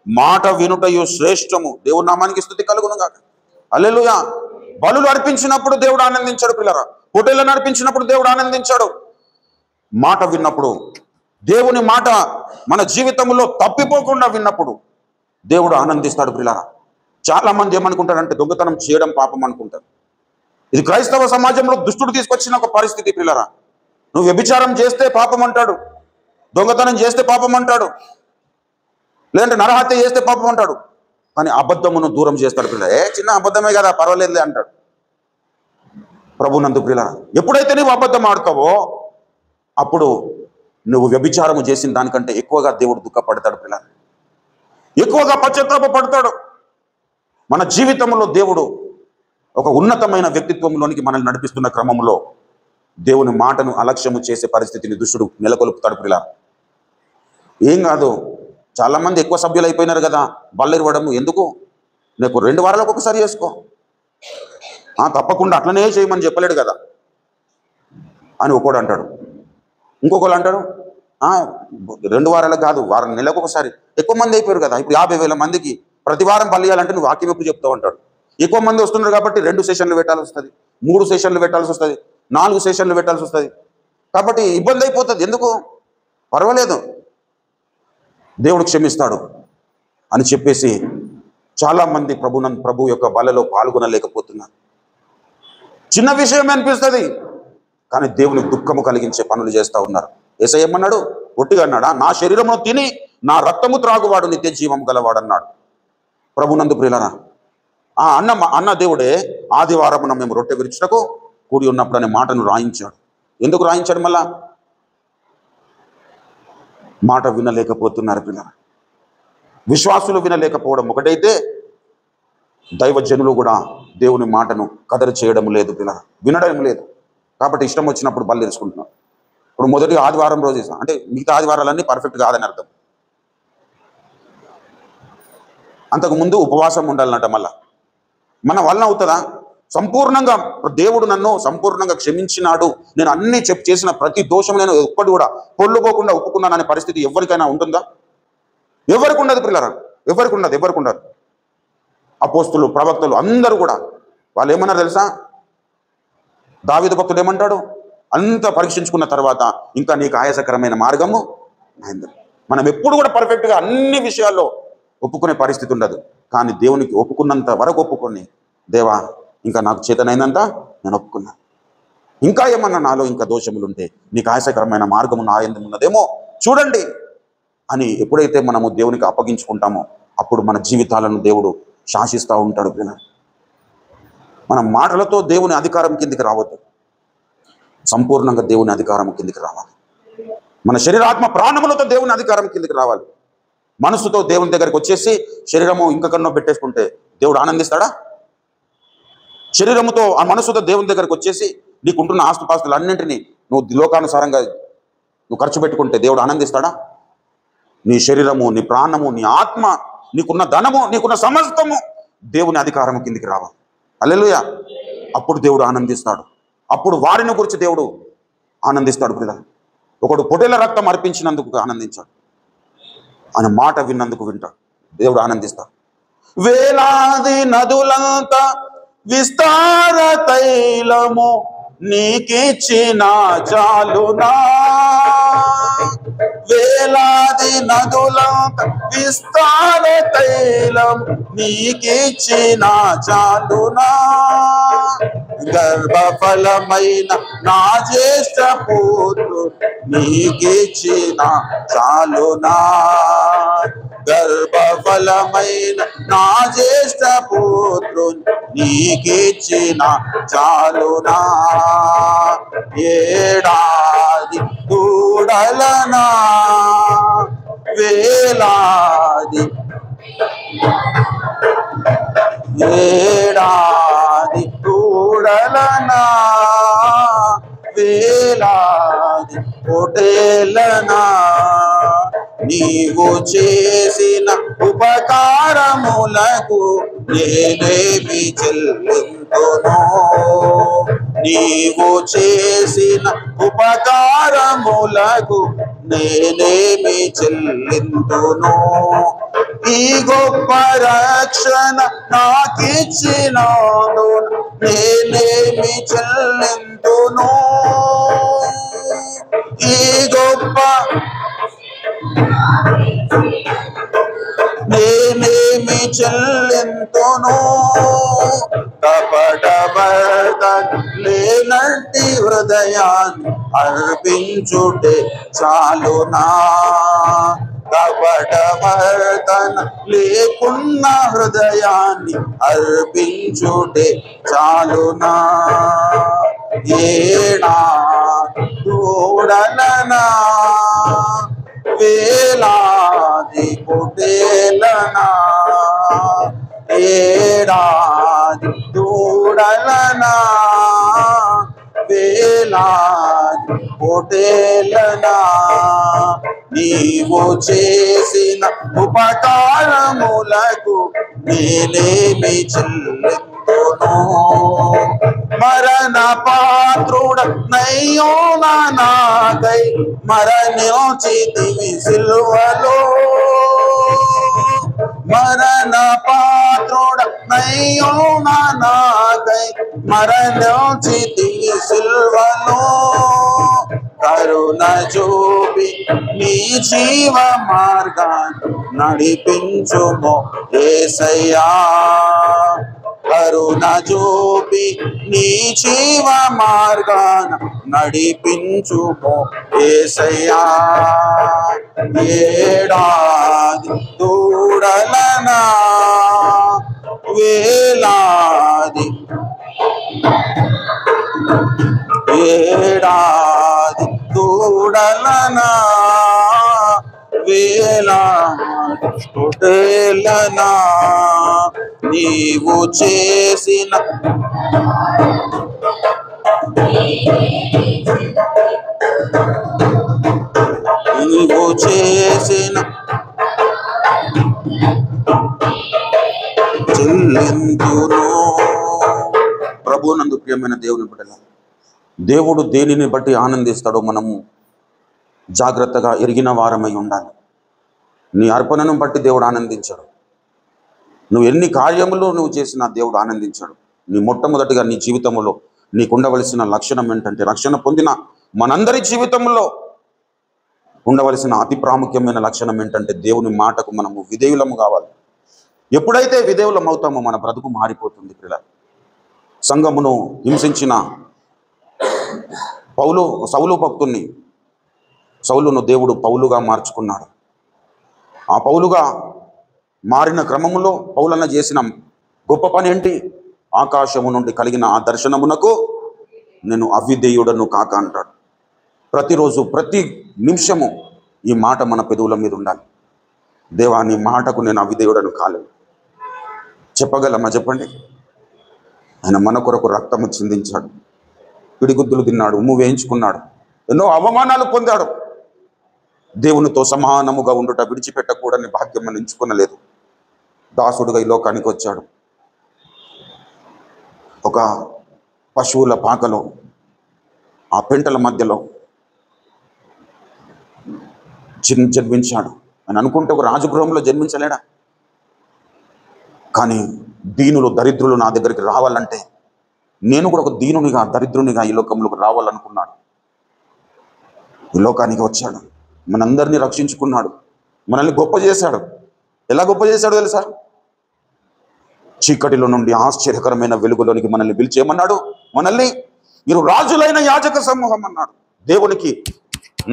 మాట వినుటయు శ్రేష్టము. దేవుని నామానికి స్తుతి కలుగును గాక. హల్లెలూయా. బలులు అర్పించినప్పుడు దేవుడు ఆనందించాడు. పిల్లరా, పొటేళ్లను అర్పించినప్పుడు దేవుడు ఆనందించాడు. మాట విన్నప్పుడు, దేవుని మాట మన జీవితంలో తప్పిపోకుండా విన్నప్పుడు దేవుడు ఆనందిస్తాడు. పిల్లరా, చాలా మంది ఏమనుకుంటారంటే దొంగతనం చేయడం పాపం అనుకుంటారు. ఇది క్రైస్తవ సమాజంలో దుష్టుడు తీసుకొచ్చిన ఒక పరిస్థితి. పిల్లరా, నువ్వు వ్యభిచారం చేస్తే పాపం అంటాడు, దొంగతనం చేస్తే పాపం అంటాడు, లేదంటే నరహత్య చేస్తే పాపం అంటాడు. కానీ అబద్ధమును దూరం చేస్తాడు. పిల్ల, చిన్న అబద్ధమే కదా, పర్వాలేదులే అంటాడు. ప్రభునందు పిల్లరా, ఎప్పుడైతే నువ్వు అబద్ధం ఆడతావో అప్పుడు నువ్వు వ్యభిచారము చేసిన దానికంటే ఎక్కువగా దేవుడు దుఃఖపడతాడు. పిల్ల, ఎక్కువగా పశ్చాత్తాపపడతాడు. మన జీవితంలో దేవుడు ఒక ఉన్నతమైన వ్యక్తిత్వంలోనికి మనల్ని నడిపిస్తున్న క్రమంలో దేవుని మాటను అలక్ష్యము చేసే పరిస్థితిని దుష్టుడు నెలకొల్పుతాడు. పిల్ల, ఏం కాదు, చాలామంది ఎక్కువ సభ్యులు అయిపోయినారు కదా, బల్లెరవడము ఎందుకు? నీకు 2 వారాలకు ఒకసారి చేసుకో, తప్పకుండా అట్లనే చేయమని చెప్పలేడు కదా అని ఒకడు అంటాడు. ఇంకొకరు అంటారు, 2 వారాలకు కాదు, వారం నెలకు ఒకసారి. ఎక్కువ మంది అయిపోయారు కదా. ఇప్పుడు 50,000 మందికి ప్రతి వారం పల్లియాలంటే నువ్వు వాక్యం ఎప్పుడు చెప్తావు అంటాడు. ఎక్కువ మంది వస్తున్నారు కాబట్టి 2 సెషన్లు పెట్టాల్సి వస్తుంది, 3 సెషన్లు పెట్టాల్సి వస్తుంది, 4 సెషన్లు పెట్టాల్సి వస్తుంది. కాబట్టి ఇబ్బంది అయిపోతుంది. ఎందుకు? పర్వాలేదు, దేవుడు క్షమిస్తాడు అని చెప్పేసి చాలామంది ప్రభు యొక్క బలలో పాల్గొనలేకపోతున్నారు. చిన్న విషయం అనిపిస్తుంది, కానీ దేవునికి దుఃఖము కలిగించే పనులు చేస్తూ ఉన్నారు. యేసయ్య ఏమన్నాడు? ఒట్టిగా అన్నాడా? నా శరీరమును తిని నా రక్తము త్రాగువాడు నిత్య జీవం గలవాడు అన్నాడు. ప్రభునందు ప్రియులారా, అన్న దేవుడే ఆదివారమున మేము రొట్టె విరుచుటకు కూడి ఉన్నప్పుడు అనే మాటను రాయించాడు. ఎందుకు రాయించాడు? మళ్ళా మాట వినలేకపోతున్నారు పిల్లలు. విశ్వాసులు వినలేకపోవడం ఒకటైతే, దైవజనులు కూడా దేవుని మాటను కదరు చేయడం లేదు పిల్లలు, వినడం లేదు. కాబట్టి ఇష్టం వచ్చినప్పుడు బలి తెరుచుకుంటున్నాం. ఇప్పుడు మొదటి ఆదివారం రోజు అంటే మిగతా ఆదివారాలన్నీ పర్ఫెక్ట్ కాదని అర్థం. అంతకుముందు ఉపవాసం ఉండాలన్నట. మళ్ళా మన వలన అవుతుందా? సంపూర్ణంగా దేవుడు నన్ను సంపూర్ణంగా క్షమించినాడు, నేను అన్ని చేసిన ప్రతి దోషం నేను ఒక్కటి కూడా పొల్లుపోకుండా ఒప్పుకున్నాననే పరిస్థితి ఎవరికైనా ఉంటుందా? ఎవరికి ఉండదు పిల్లరా, ఎవరికి ఉండదు. అపోస్తులు, ప్రవక్తలు అందరూ కూడా వాళ్ళు ఏమన్నారు తెలుసా? దావీదు భక్తుడు ఏమంటాడు? అంత పరీక్షించుకున్న తర్వాత ఇంకా నీకు ఆయాసకరమైన మార్గము అయింది. మనం ఎప్పుడు కూడా పర్ఫెక్ట్గా అన్ని విషయాల్లో ఒప్పుకునే పరిస్థితి ఉండదు. కానీ దేవునికి ఒప్పుకున్నంత వరకు ఒప్పుకొని, దేవా ఇంకా నాకు చేతనైనంత నేను ఒప్పుకున్నాను, ఇంకా ఏమన్నా నాలో ఇంకా దోషములు ఉంటే నీకు ఆయాసకరమైన మార్గము నా యందు ఉన్నదేమో చూడండి అని ఎప్పుడైతే మనము దేవునికి అప్పగించుకుంటామో అప్పుడు మన జీవితాలను దేవుడు శాసిస్తూ ఉంటాడు. మన మాటలతో దేవుని అధికారం కిందికి రావద్దు, సంపూర్ణంగా దేవుని అధికారం కిందికి రావాలి. మన శరీరాత్మ ప్రాణములతో దేవుని అధికారం కిందికి రావాలి. మనసుతో దేవుని దగ్గరికి వచ్చేసి శరీరము ఇంకకన్నో పెట్టేసుకుంటే దేవుడు ఆనందిస్తాడా? శరీరముతో ఆ మనసుతో దేవుని దగ్గరికి వచ్చేసి నీకుంటున్న ఆస్తుపాస్తులు అన్నింటినీ నువ్వు లోకానుసారంగా నువ్వు ఖర్చు పెట్టుకుంటే దేవుడు ఆనందిస్తాడా? నీ శరీరము, నీ ప్రాణము, నీ ఆత్మ, నీకున్న ధనము, నీకున్న సమస్తము దేవుని అధికారం కిందికి రావాలి. హల్లెలూయా. అప్పుడు దేవుడు ఆనందిస్తాడు. అప్పుడు వారిని గురించి దేవుడు ఆనందిస్తాడు. పిల్లలు, ఒకడు పొటేల రక్తం అర్పించినందుకు ఆనందించాడు, ఆయన మాట విన్నందుకు వింటాడు, దేవుడు ఆనందిస్తాడు. వేలాది నదులంతా విస్తార తైలము నీకిచ్చిన చాలునా, వేలాది నదులంతా విస్తార తైలం నీకిచ్చిన చాలునా, గర్భఫలమైన నా జ్యేష్ఠ పుత్రుడు నీకిచ్చిన చాలునా, గర్భఫలమైన నా జ్యేష్ఠ పుత్రుడు నీకిచ్చిన చాలునా, ఏడాది దూడలనా వేలాది, ఏడాది దూడలనా వేలాది పొటేలనా, నీవు చేసిన ఉపకారములకు నేనేమి చెల్లింతును, నీవు చేసిన ఉపకారములకు నేనేమి చెల్లింతును, ఈ గొప్ప రక్షణ నాకిచ్చినాను నేనేమి చెల్లింతును, ఈ గొప్ప నేనేమి చెల్లింతును, కపటవర్తన లేనట్టి హృదయాన్ని అర్పించుటే చాలునా, కపటవర్తన లేకున్న హృదయాన్ని అర్పించుటే చాలునా, ఏడా దూడలనా వేలాది పొటేలనా, ఏడాది దూడలనా వేలాది పొటేలనా, నీవు చేసిన ఉపకారములకు నేనేమి చెల్లింతును, మరణ పాత్రుడనయ్యో నాకై మరణించితివి సిలువలో. మరణ పాత్రుడనయ్యో నాకై మరణించితివి సిలువలో. కరుణ చూపి నీ జీవ మార్గాన్ని నడిపించుమో యేసయ్యా. కరుణ చూపి నీ జీవ మార్గాన నడిపించుమో యేసయ్యా. ఏడాది దూడలనా వేలాది ఏడాది దూడలనా వేలాది తొట్టెలనా నీవు చేసిన చెల్లింతును. ప్రభువునందు ప్రియమైన దేవుని బిడ్డల, దేవుడు దేనిని బట్టి ఆనందిస్తాడో మనము జాగ్రత్తగా ఎరిగిన వారమై ఉండాలి. నీ అర్పణను బట్టి దేవుడు ఆనందించాడు. నువ్వు ఎన్ని కార్యములు నువ్వు చేసినా దేవుడు ఆనందించాడు. నీ మొట్టమొదటిగా నీ జీవితంలో నీకు ఉండవలసిన లక్షణం ఏంటంటే, రక్షణ పొందిన మనందరి జీవితంలో ఉండవలసిన అతి ప్రాముఖ్యమైన లక్షణం ఏంటంటే, దేవుని మాటకు మనము విధేయులము కావాలి. ఎప్పుడైతే విధేయులం అవుతామో మన బ్రతుకు మారిపోతుంది. పిల్లలు, సంఘమును హింసించిన సౌలు భక్తుణ్ణి, సౌలును దేవుడు పౌలుగా మార్చుకున్నాడు. ఆ పౌలుగా మారిన క్రమములో పౌలన్న చేసిన గొప్ప పని ఏంటి? ఆకాశము నుండి కలిగిన ఆ దర్శనమునకు నేను అవిధేయుడను కాక అంటాడు. ప్రతిరోజు ప్రతి నిమిషము ఈ మాట మన పెదవుల మీద ఉండాలి. దేవా, నీ మాటకు నేను అవిధేయుడను కాలేదు. చెప్పగలమా? చెప్పండి. ఆయన మన కొరకు రక్తము చిందించాడు, పిడిగుద్దులు తిన్నాడు, ఉమ్ము వేయించుకున్నాడు, ఎన్నో అవమానాలు పొందాడు. దేవునితో సమానముగా ఉండుట విడిచిపెట్టకూడని భాగ్యం మనం ఎంచుకునలేదు. దాసుడుగా ఈ లోకానికి వచ్చాడు. ఒక పశువుల పాకలో, ఆ పెంటల మధ్యలో జన్మించాడు. అని అనుకుంటే ఒక రాజగృహంలో జన్మించలేడా? కానీ దీనులు, దరిద్రులు నా దగ్గరికి రావాలంటే నేను కూడా ఒక దీనునిగా, దరిద్రునిగా ఈ లోకంలోకి రావాలనుకున్నాడు. ఈ లోకానికి వచ్చాడు, మనందరినీ రక్షించుకున్నాడు, మనల్ని గొప్ప చేశాడు. ఎలా గొప్ప చేశాడో తెలుసా? చీకటిలో నుండి ఆశ్చర్యకరమైన వెలుగులోనికి మనల్ని పిలిచేయమన్నాడు. మనల్ని మీరు రాజులైన యాజక సమూహం అన్నాడు. దేవునికి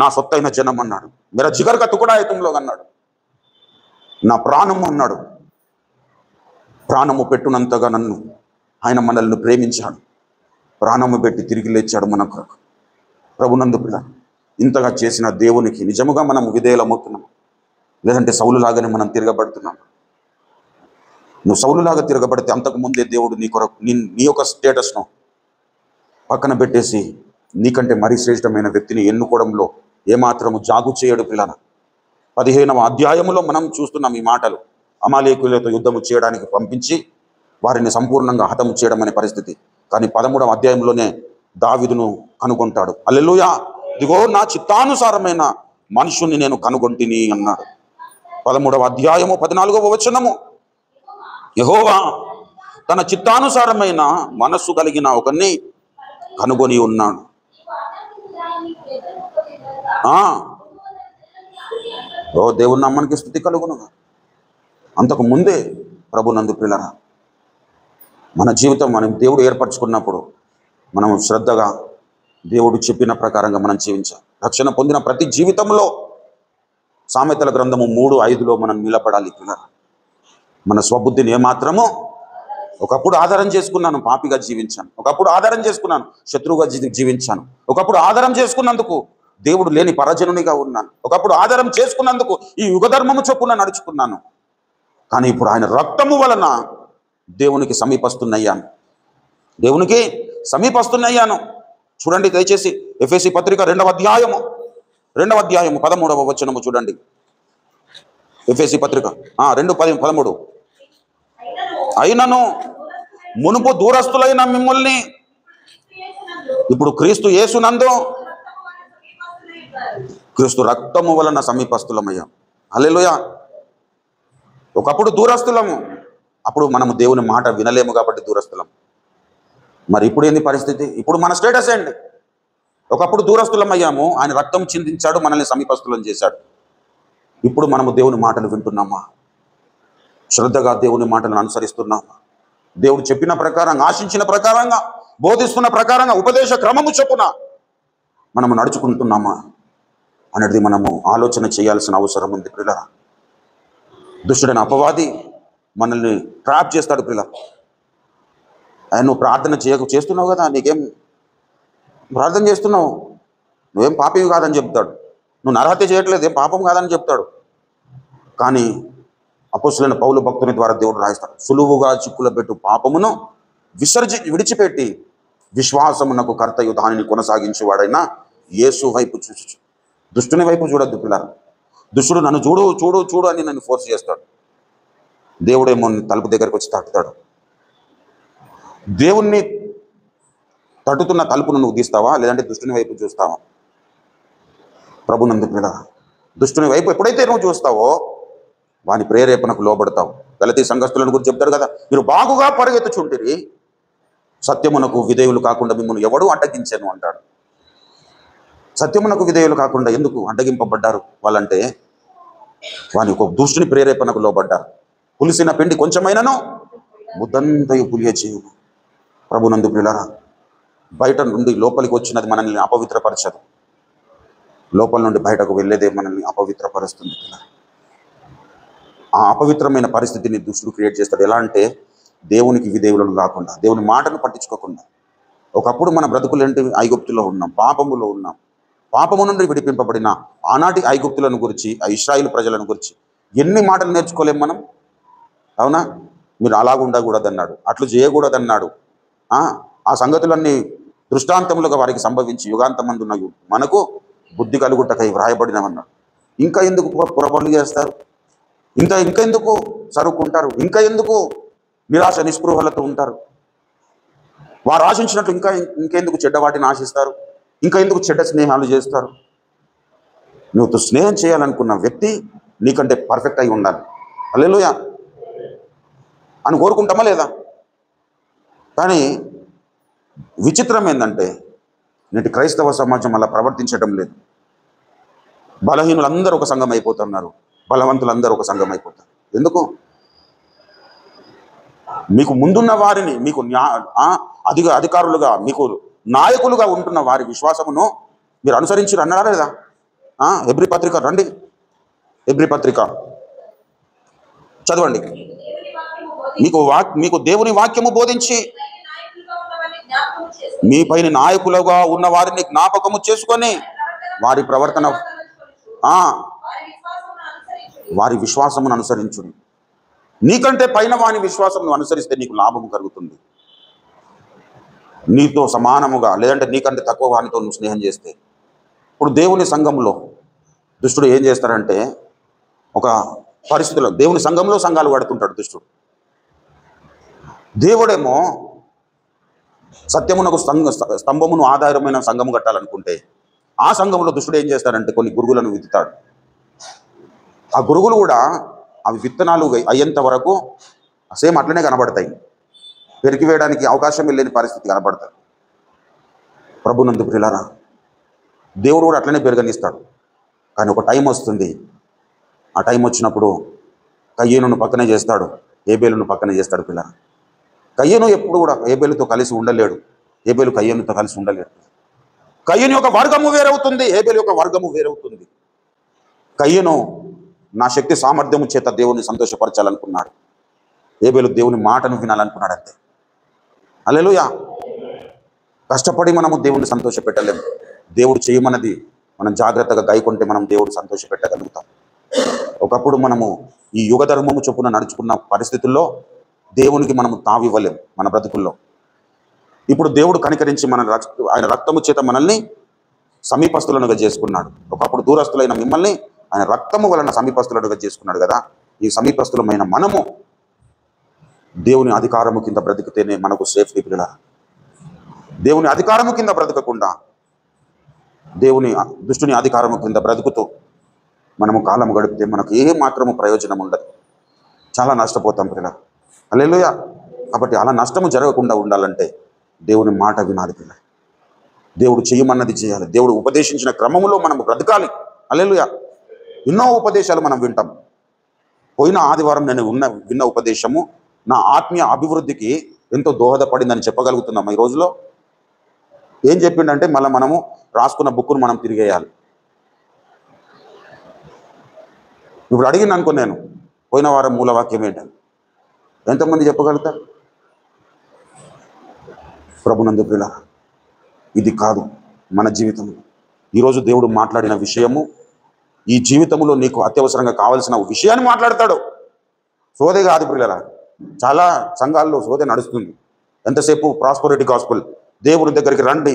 నా సొత్తైన జనం అన్నాడు. మేరా జిగర్ కా తుకుడా హై తుమ్ లోగ్ అన్నాడు. నా ప్రాణము అన్నాడు. ప్రాణము పెట్టునంతగా నన్ను ఆయన మనల్ని ప్రేమించాడు. ప్రాణము పెట్టి తిరిగి లేచాడు మన కొరకు. ప్రభునందు పిల్ల, ఇంతగా చేసిన దేవునికి నిజముగా మనం విధేయులమవుతున్నాము, లేదంటే సౌలులాగానే మనం తిరగబడుతున్నాము? నువ్వు సౌలులాగా తిరగబడితే అంతకుముందే దేవుడు నీ కొరకు నీ యొక్క స్టేటస్ను పక్కన పెట్టేసి నీకంటే మరీ శ్రేష్టమైన వ్యక్తిని ఎన్నుకోవడంలో ఏమాత్రము జాగు చేయడు. పిల్లల 15వ అధ్యాయములో మనం చూస్తున్నాం ఈ మాటలు. అమాలేకులతో యుద్ధము చేయడానికి పంపించి వారిని సంపూర్ణంగా హతము చేయడం అనే పరిస్థితి. కానీ 13వ అధ్యాయంలోనే దావీదును కనుగొంటాడు. హల్లెలూయా, ఇదిగో నా చిత్తానుసారమైన మనుషుని నేను కనుగొంటిని అన్నాడు. 13వ అధ్యాయము 14వ వచనము, యెహోవా తన చిత్తానుసారమైన మనస్సు కలిగిన ఒకరిని కనుగొని ఉన్నాడు. ఓ దేవుని నామానికి స్తుతి కలుగును. అంతకు ముందే ప్రభునందు ప్రియులారా, మన జీవితం మనం దేవుడు ఏర్పరచుకున్నప్పుడు మనం శ్రద్ధగా దేవుడు చెప్పిన ప్రకారంగా మనం జీవించాలి. రక్షణ పొందిన ప్రతి జీవితంలో సామెతల గ్రంథము 3:5లో మనం నిలబడాలి. ప్రియులారా, మన స్వబుద్ధిని ఏమాత్రము, ఒకప్పుడు ఆధారం చేసుకున్నాను, పాపిగా జీవించాను. ఒకప్పుడు ఆధారం చేసుకున్నాను, శత్రువుగా జీవించాను. ఒకప్పుడు ఆధారం చేసుకున్నందుకు దేవుడు లేని పరజనునిగా ఉన్నాను. ఒకప్పుడు ఆధారం చేసుకున్నందుకు ఈ యుగధర్మము చొప్పున నడుచుకున్నాను. కానీ ఇప్పుడు ఆయన రక్తము వలన దేవునికి సమీపస్తున్నయ్యాను. దేవునికి సమీపస్తున్నయ్యాను. చూడండి దయచేసి ఎఫెసీ పత్రిక 2వ అధ్యాయము 13వ వచనము చూడండి. ఎఫెసీ పత్రిక 2:13, అయినను మునుపు దూరస్తులైన మిమ్మల్ని ఇప్పుడు క్రీస్తు యేసునందు క్రీస్తు రక్తము వలన సమీపస్తులమయ్యాం. హల్లెలూయా. ఒకప్పుడు దూరస్తులము, అప్పుడు మనము దేవుని మాట వినలేము కాబట్టి దూరస్తులం. మరి ఇప్పుడు ఏంది పరిస్థితి? ఇప్పుడు మన స్టేటస్ ఏంటి? ఒకప్పుడు దూరస్తులం అయ్యాము, ఆయన రక్తం చిందించాడు, మనల్ని సమీపస్తులం చేశాడు. ఇప్పుడు మనము దేవుని మాటలు వింటున్నామా? శ్రద్ధగా దేవుని మాటలను అనుసరిస్తున్నామా? దేవుడు చెప్పిన ప్రకారంగా, ఆశించిన ప్రకారంగా, బోధిస్తున్న ప్రకారంగా, ఉపదేశ క్రమము చొప్పున మనము నడుచుకుంటున్నామా అనేది మనము ఆలోచన చేయాల్సిన అవసరం ఉంది ప్రియులారా. దుష్టుడైన అపవాది మనల్ని ట్రాప్ చేస్తాడు ప్రియులారా. ఆయన నువ్వు ప్రార్థన చేస్తున్నావు కదా, నీకేం ప్రార్థన చేస్తున్నావు, నువ్వేం పాపివి కాదని చెప్తాడు. నువ్వు నరహత్య చేయట్లేదు, ఏం పాపం కాదని చెప్తాడు. కానీ అపోస్తలుడైన పౌలు భక్తుని ద్వారా దేవుడు రాయిస్తాడు, సులువుగా చిక్కుల పెట్టు పాపమును విడిచిపెట్టి విశ్వాసమునకు కర్తయు దానిని కొనసాగించేవాడైనా యేసు వైపు చూచు. దుష్టుని వైపు చూడొద్దు పిల్లలు. దుష్టుడు నన్ను చూడు చూడు చూడు అని నన్ను ఫోర్స్ చేస్తాడు. దేవుడేమో తలుపు దగ్గరికి వచ్చి తట్టుతాడు. దేవుణ్ణి తట్టుతున్న తలుపును నువ్వు తీస్తావా, లేదంటే దుష్టుని వైపు చూస్తావా? ప్రభునందు పిల్లలు, దుష్టుని వైపు ఎప్పుడైతే నువ్వు చూస్తావో వాని ప్రేరేపణకు లోబడతావు. గలతీ సంఘస్థులను గురించి చెప్తాడు కదా, మీరు బాగుగా పరిగెత్తుచుంటిరి, సత్యమునకు విధేయులు కాకుండా మిమ్మల్ని ఎవడు అడ్డగించాను అంటాడు. సత్యమునకు విధేయులు కాకుండా ఎందుకు అడ్డగింపబడ్డారు వాళ్ళంటే, వాని ఒక దుష్టుని ప్రేరేపణకు లోబడ్డారు. పులిసిన పిండి కొంచెమైనను ముద్దంతయు పులియ చేయును. ప్రభునందు ప్రియులారా, బయట నుండి లోపలికి వచ్చినది మనల్ని అపవిత్రపరచదు, లోపల నుండి బయటకు వెళ్ళేదే మనల్ని అపవిత్రపరుస్తుంది. ఆ అపవిత్రమైన పరిస్థితిని దుష్టుడు క్రియేట్ చేస్తాడు. ఎలా అంటే, దేవునికి విధేయులను కాకుండా, దేవుని మాటను పట్టించుకోకుండా. ఒకప్పుడు మన బ్రతుకులేంటి? ఐగుప్తులో ఉన్నాం, పాపములో ఉన్నాం. పాపము నుండి విడిపింపబడిన ఆనాటి ఐగుప్తులను గురించి, ఆ ఇశ్రాయేలు ప్రజలను గురించి ఎన్ని మాటలు నేర్చుకోలేం మనం, అవునా? మీరు అలాగ ఉండకూడదన్నాడు, అట్లు చేయకూడదన్నాడు. ఆ సంగతులన్నీ దృష్టాంతములుగా వారికి సంభవించి యుగాంతమందున్న మనకు బుద్ధి కలుగుటకై వ్రాయబడినవన్నాడు. ఇంకా ఎందుకు పొరపాట్లు చేస్తారు? ఇంకా ఎందుకు సరుకుంటారు? ఇంకా ఎందుకు నిరాశ నిస్పృహలతో ఉంటారు? వారు ఆశించినట్లు ఇంకెందుకు చెడ్డ వాటిని ఆశిస్తారు? ఇంకా ఎందుకు చెడ్డ స్నేహాలు చేస్తారు? నువ్వు స్నేహం చేయాలనుకున్న వ్యక్తి నీకంటే పర్ఫెక్ట్ అయి ఉండాలి. హల్లెలూయా అని కోరుకుంటామా లేదా? కానీ విచిత్రం ఏంటంటే, నేటి క్రైస్తవ సమాజం అలా ప్రవర్తించడం లేదు. బలహీనులందరూ ఒక సంఘం అయిపోతున్నారు, బలవంతులందరూ ఒక సంఘం అయిపోతారు. ఎందుకు? మీకు ముందున్న వారిని, మీకు అధికారులుగా, మీకు నాయకులుగా ఉంటున్న వారి విశ్వాసమును మీరు అనుసరించి అన్నారా లేదా? హెబ్రీ పత్రిక రండి, హెబ్రీ పత్రిక చదవండి. మీకు దేవుని వాక్యము బోధించి మీ పైన నాయకులుగా ఉన్న వారిని జ్ఞాపకము చేసుకొని వారి ప్రవర్తన, వారి విశ్వాసమును అనుసరించుడి. నీకంటే పైన వాని విశ్వాసమును అనుసరిస్తే నీకు లాభము కలుగుతుంది. నీతో సమానముగా, లేదంటే నీకంటే తక్కువ వానితో నువ్వు స్నేహం చేస్తే. ఇప్పుడు దేవుని సంఘంలో దుష్టుడు ఏం చేస్తాడంటే, ఒక పరిస్థితిలో దేవుని సంఘంలో సంఘాలు పడుతుంటాడు దుష్టుడు. దేవుడేమో సత్యమునకు స్తంభమును ఆధారమైన సంఘము కట్టాలనుకుంటే, ఆ సంఘంలో దుష్టుడు ఏం చేస్తాడంటే కొన్ని గురుగులను విత్తుతాడు. ఆ గురుగులు కూడా అవి విత్తనాలు అయ్యేంత వరకు సేమ్ అట్లనే కనబడతాయి, పెరికి వేయడానికి అవకాశం లేని పరిస్థితి కనబడతాయి. ప్రభునందు ప్రియులారా, దేవుడు కూడా అట్లనే పెరగనిస్తాడు. కానీ ఒక టైం వస్తుంది, ఆ టైం వచ్చినప్పుడు కయ్యేనును పక్కనే చేస్తాడు, ఏబేలును పక్కనే చేస్తాడు. పిల్లరా, కయ్యేను ఎప్పుడు కూడా ఏబేలుతో కలిసి ఉండలేడు, ఏబేలు కయ్యేనుతో కలిసి ఉండలేడు. కయ్యేను యొక్క వర్గము వేరవుతుంది, ఏబేలు యొక్క వర్గము వేరవుతుంది. కయ్యేను నా శక్తి సామర్థ్యము చేత దేవుని సంతోషపరచాలనుకున్నాడు, ఏబేలు దేవుని మాటను వినాలనుకున్నాడు. అంతే. హల్లెలూయా. కష్టపడి మనము దేవుని సంతోష పెట్టలేము. దేవుడు చేయమన్నది మనం జాగ్రత్తగా గైకొంటే మనం దేవుడు సంతోష పెట్టగలుగుతాం. ఒకప్పుడు మనము ఈ యుగ ధర్మము చొప్పున నడుచుకున్న పరిస్థితుల్లో దేవునికి మనము తావివ్వలేము మన బ్రతుకుల్లో. ఇప్పుడు దేవుడు కనికరించి ఆయన రక్తము చేత మనల్ని సమీపస్తులనుగా చేసుకున్నాడు. ఒకప్పుడు దూరస్తులైన మిమ్మల్ని ఆయన రక్తము వలన సమీపస్తులనుగా చేసుకున్నాడు కదా. ఈ సమీపస్తులమైన మనము దేవుని అధికారము కింద బ్రతికితేనే మనకు సేఫ్టీ. పిల్లల దేవుని అధికారము కింద బ్రతకకుండా దేవుని దుష్టుని అధికారము కింద బ్రతుకుతూ మనము కాలం గడిపితే మనకు ఏ మాత్రము ప్రయోజనం ఉండదు, చాలా నష్టపోతాం పిల్లలు. హల్లెలూయా. కాబట్టి అలా నష్టము జరగకుండా ఉండాలంటే దేవుని మాట వినాలి పిల్లలు. దేవుడు చేయమన్నది చేయాలి. దేవుడు ఉపదేశించిన క్రమములో మనం బ్రతకాలి. హల్లెలూయా. ఎన్నో ఉపదేశాలు మనం వింటాం. పోయిన ఆదివారం నేను విన్న ఉపదేశము నా ఆత్మీయ అభివృద్ధికి ఎంతో దోహదపడిందని చెప్పగలుగుతున్నాం. ఈ రోజులో ఏం చెప్పిండంటే మళ్ళీ మనము రాసుకున్న బుక్కును మనం తిరిగేయాలి. ఇప్పుడు అడిగిన అనుకో, నేను పోయిన వారం మూలవాక్యం ఏంటని ఎంతమంది చెప్పగలుగుతారు? ప్రభునందు ప్రియులారా, ఇది కాదు మన జీవితం. ఈరోజు దేవుడు మాట్లాడిన విషయము ఈ జీవితంలో నీకు అత్యవసరంగా కావాల్సిన విషయాన్ని మాట్లాడతాడు. సోదే కాదు ప్రియులారా. చాలా సంఘాల్లో సోదే నడుస్తుంది. ఎంతసేపు ప్రాస్పరిటీ గాస్పెల్. దేవుని దగ్గరికి రండి,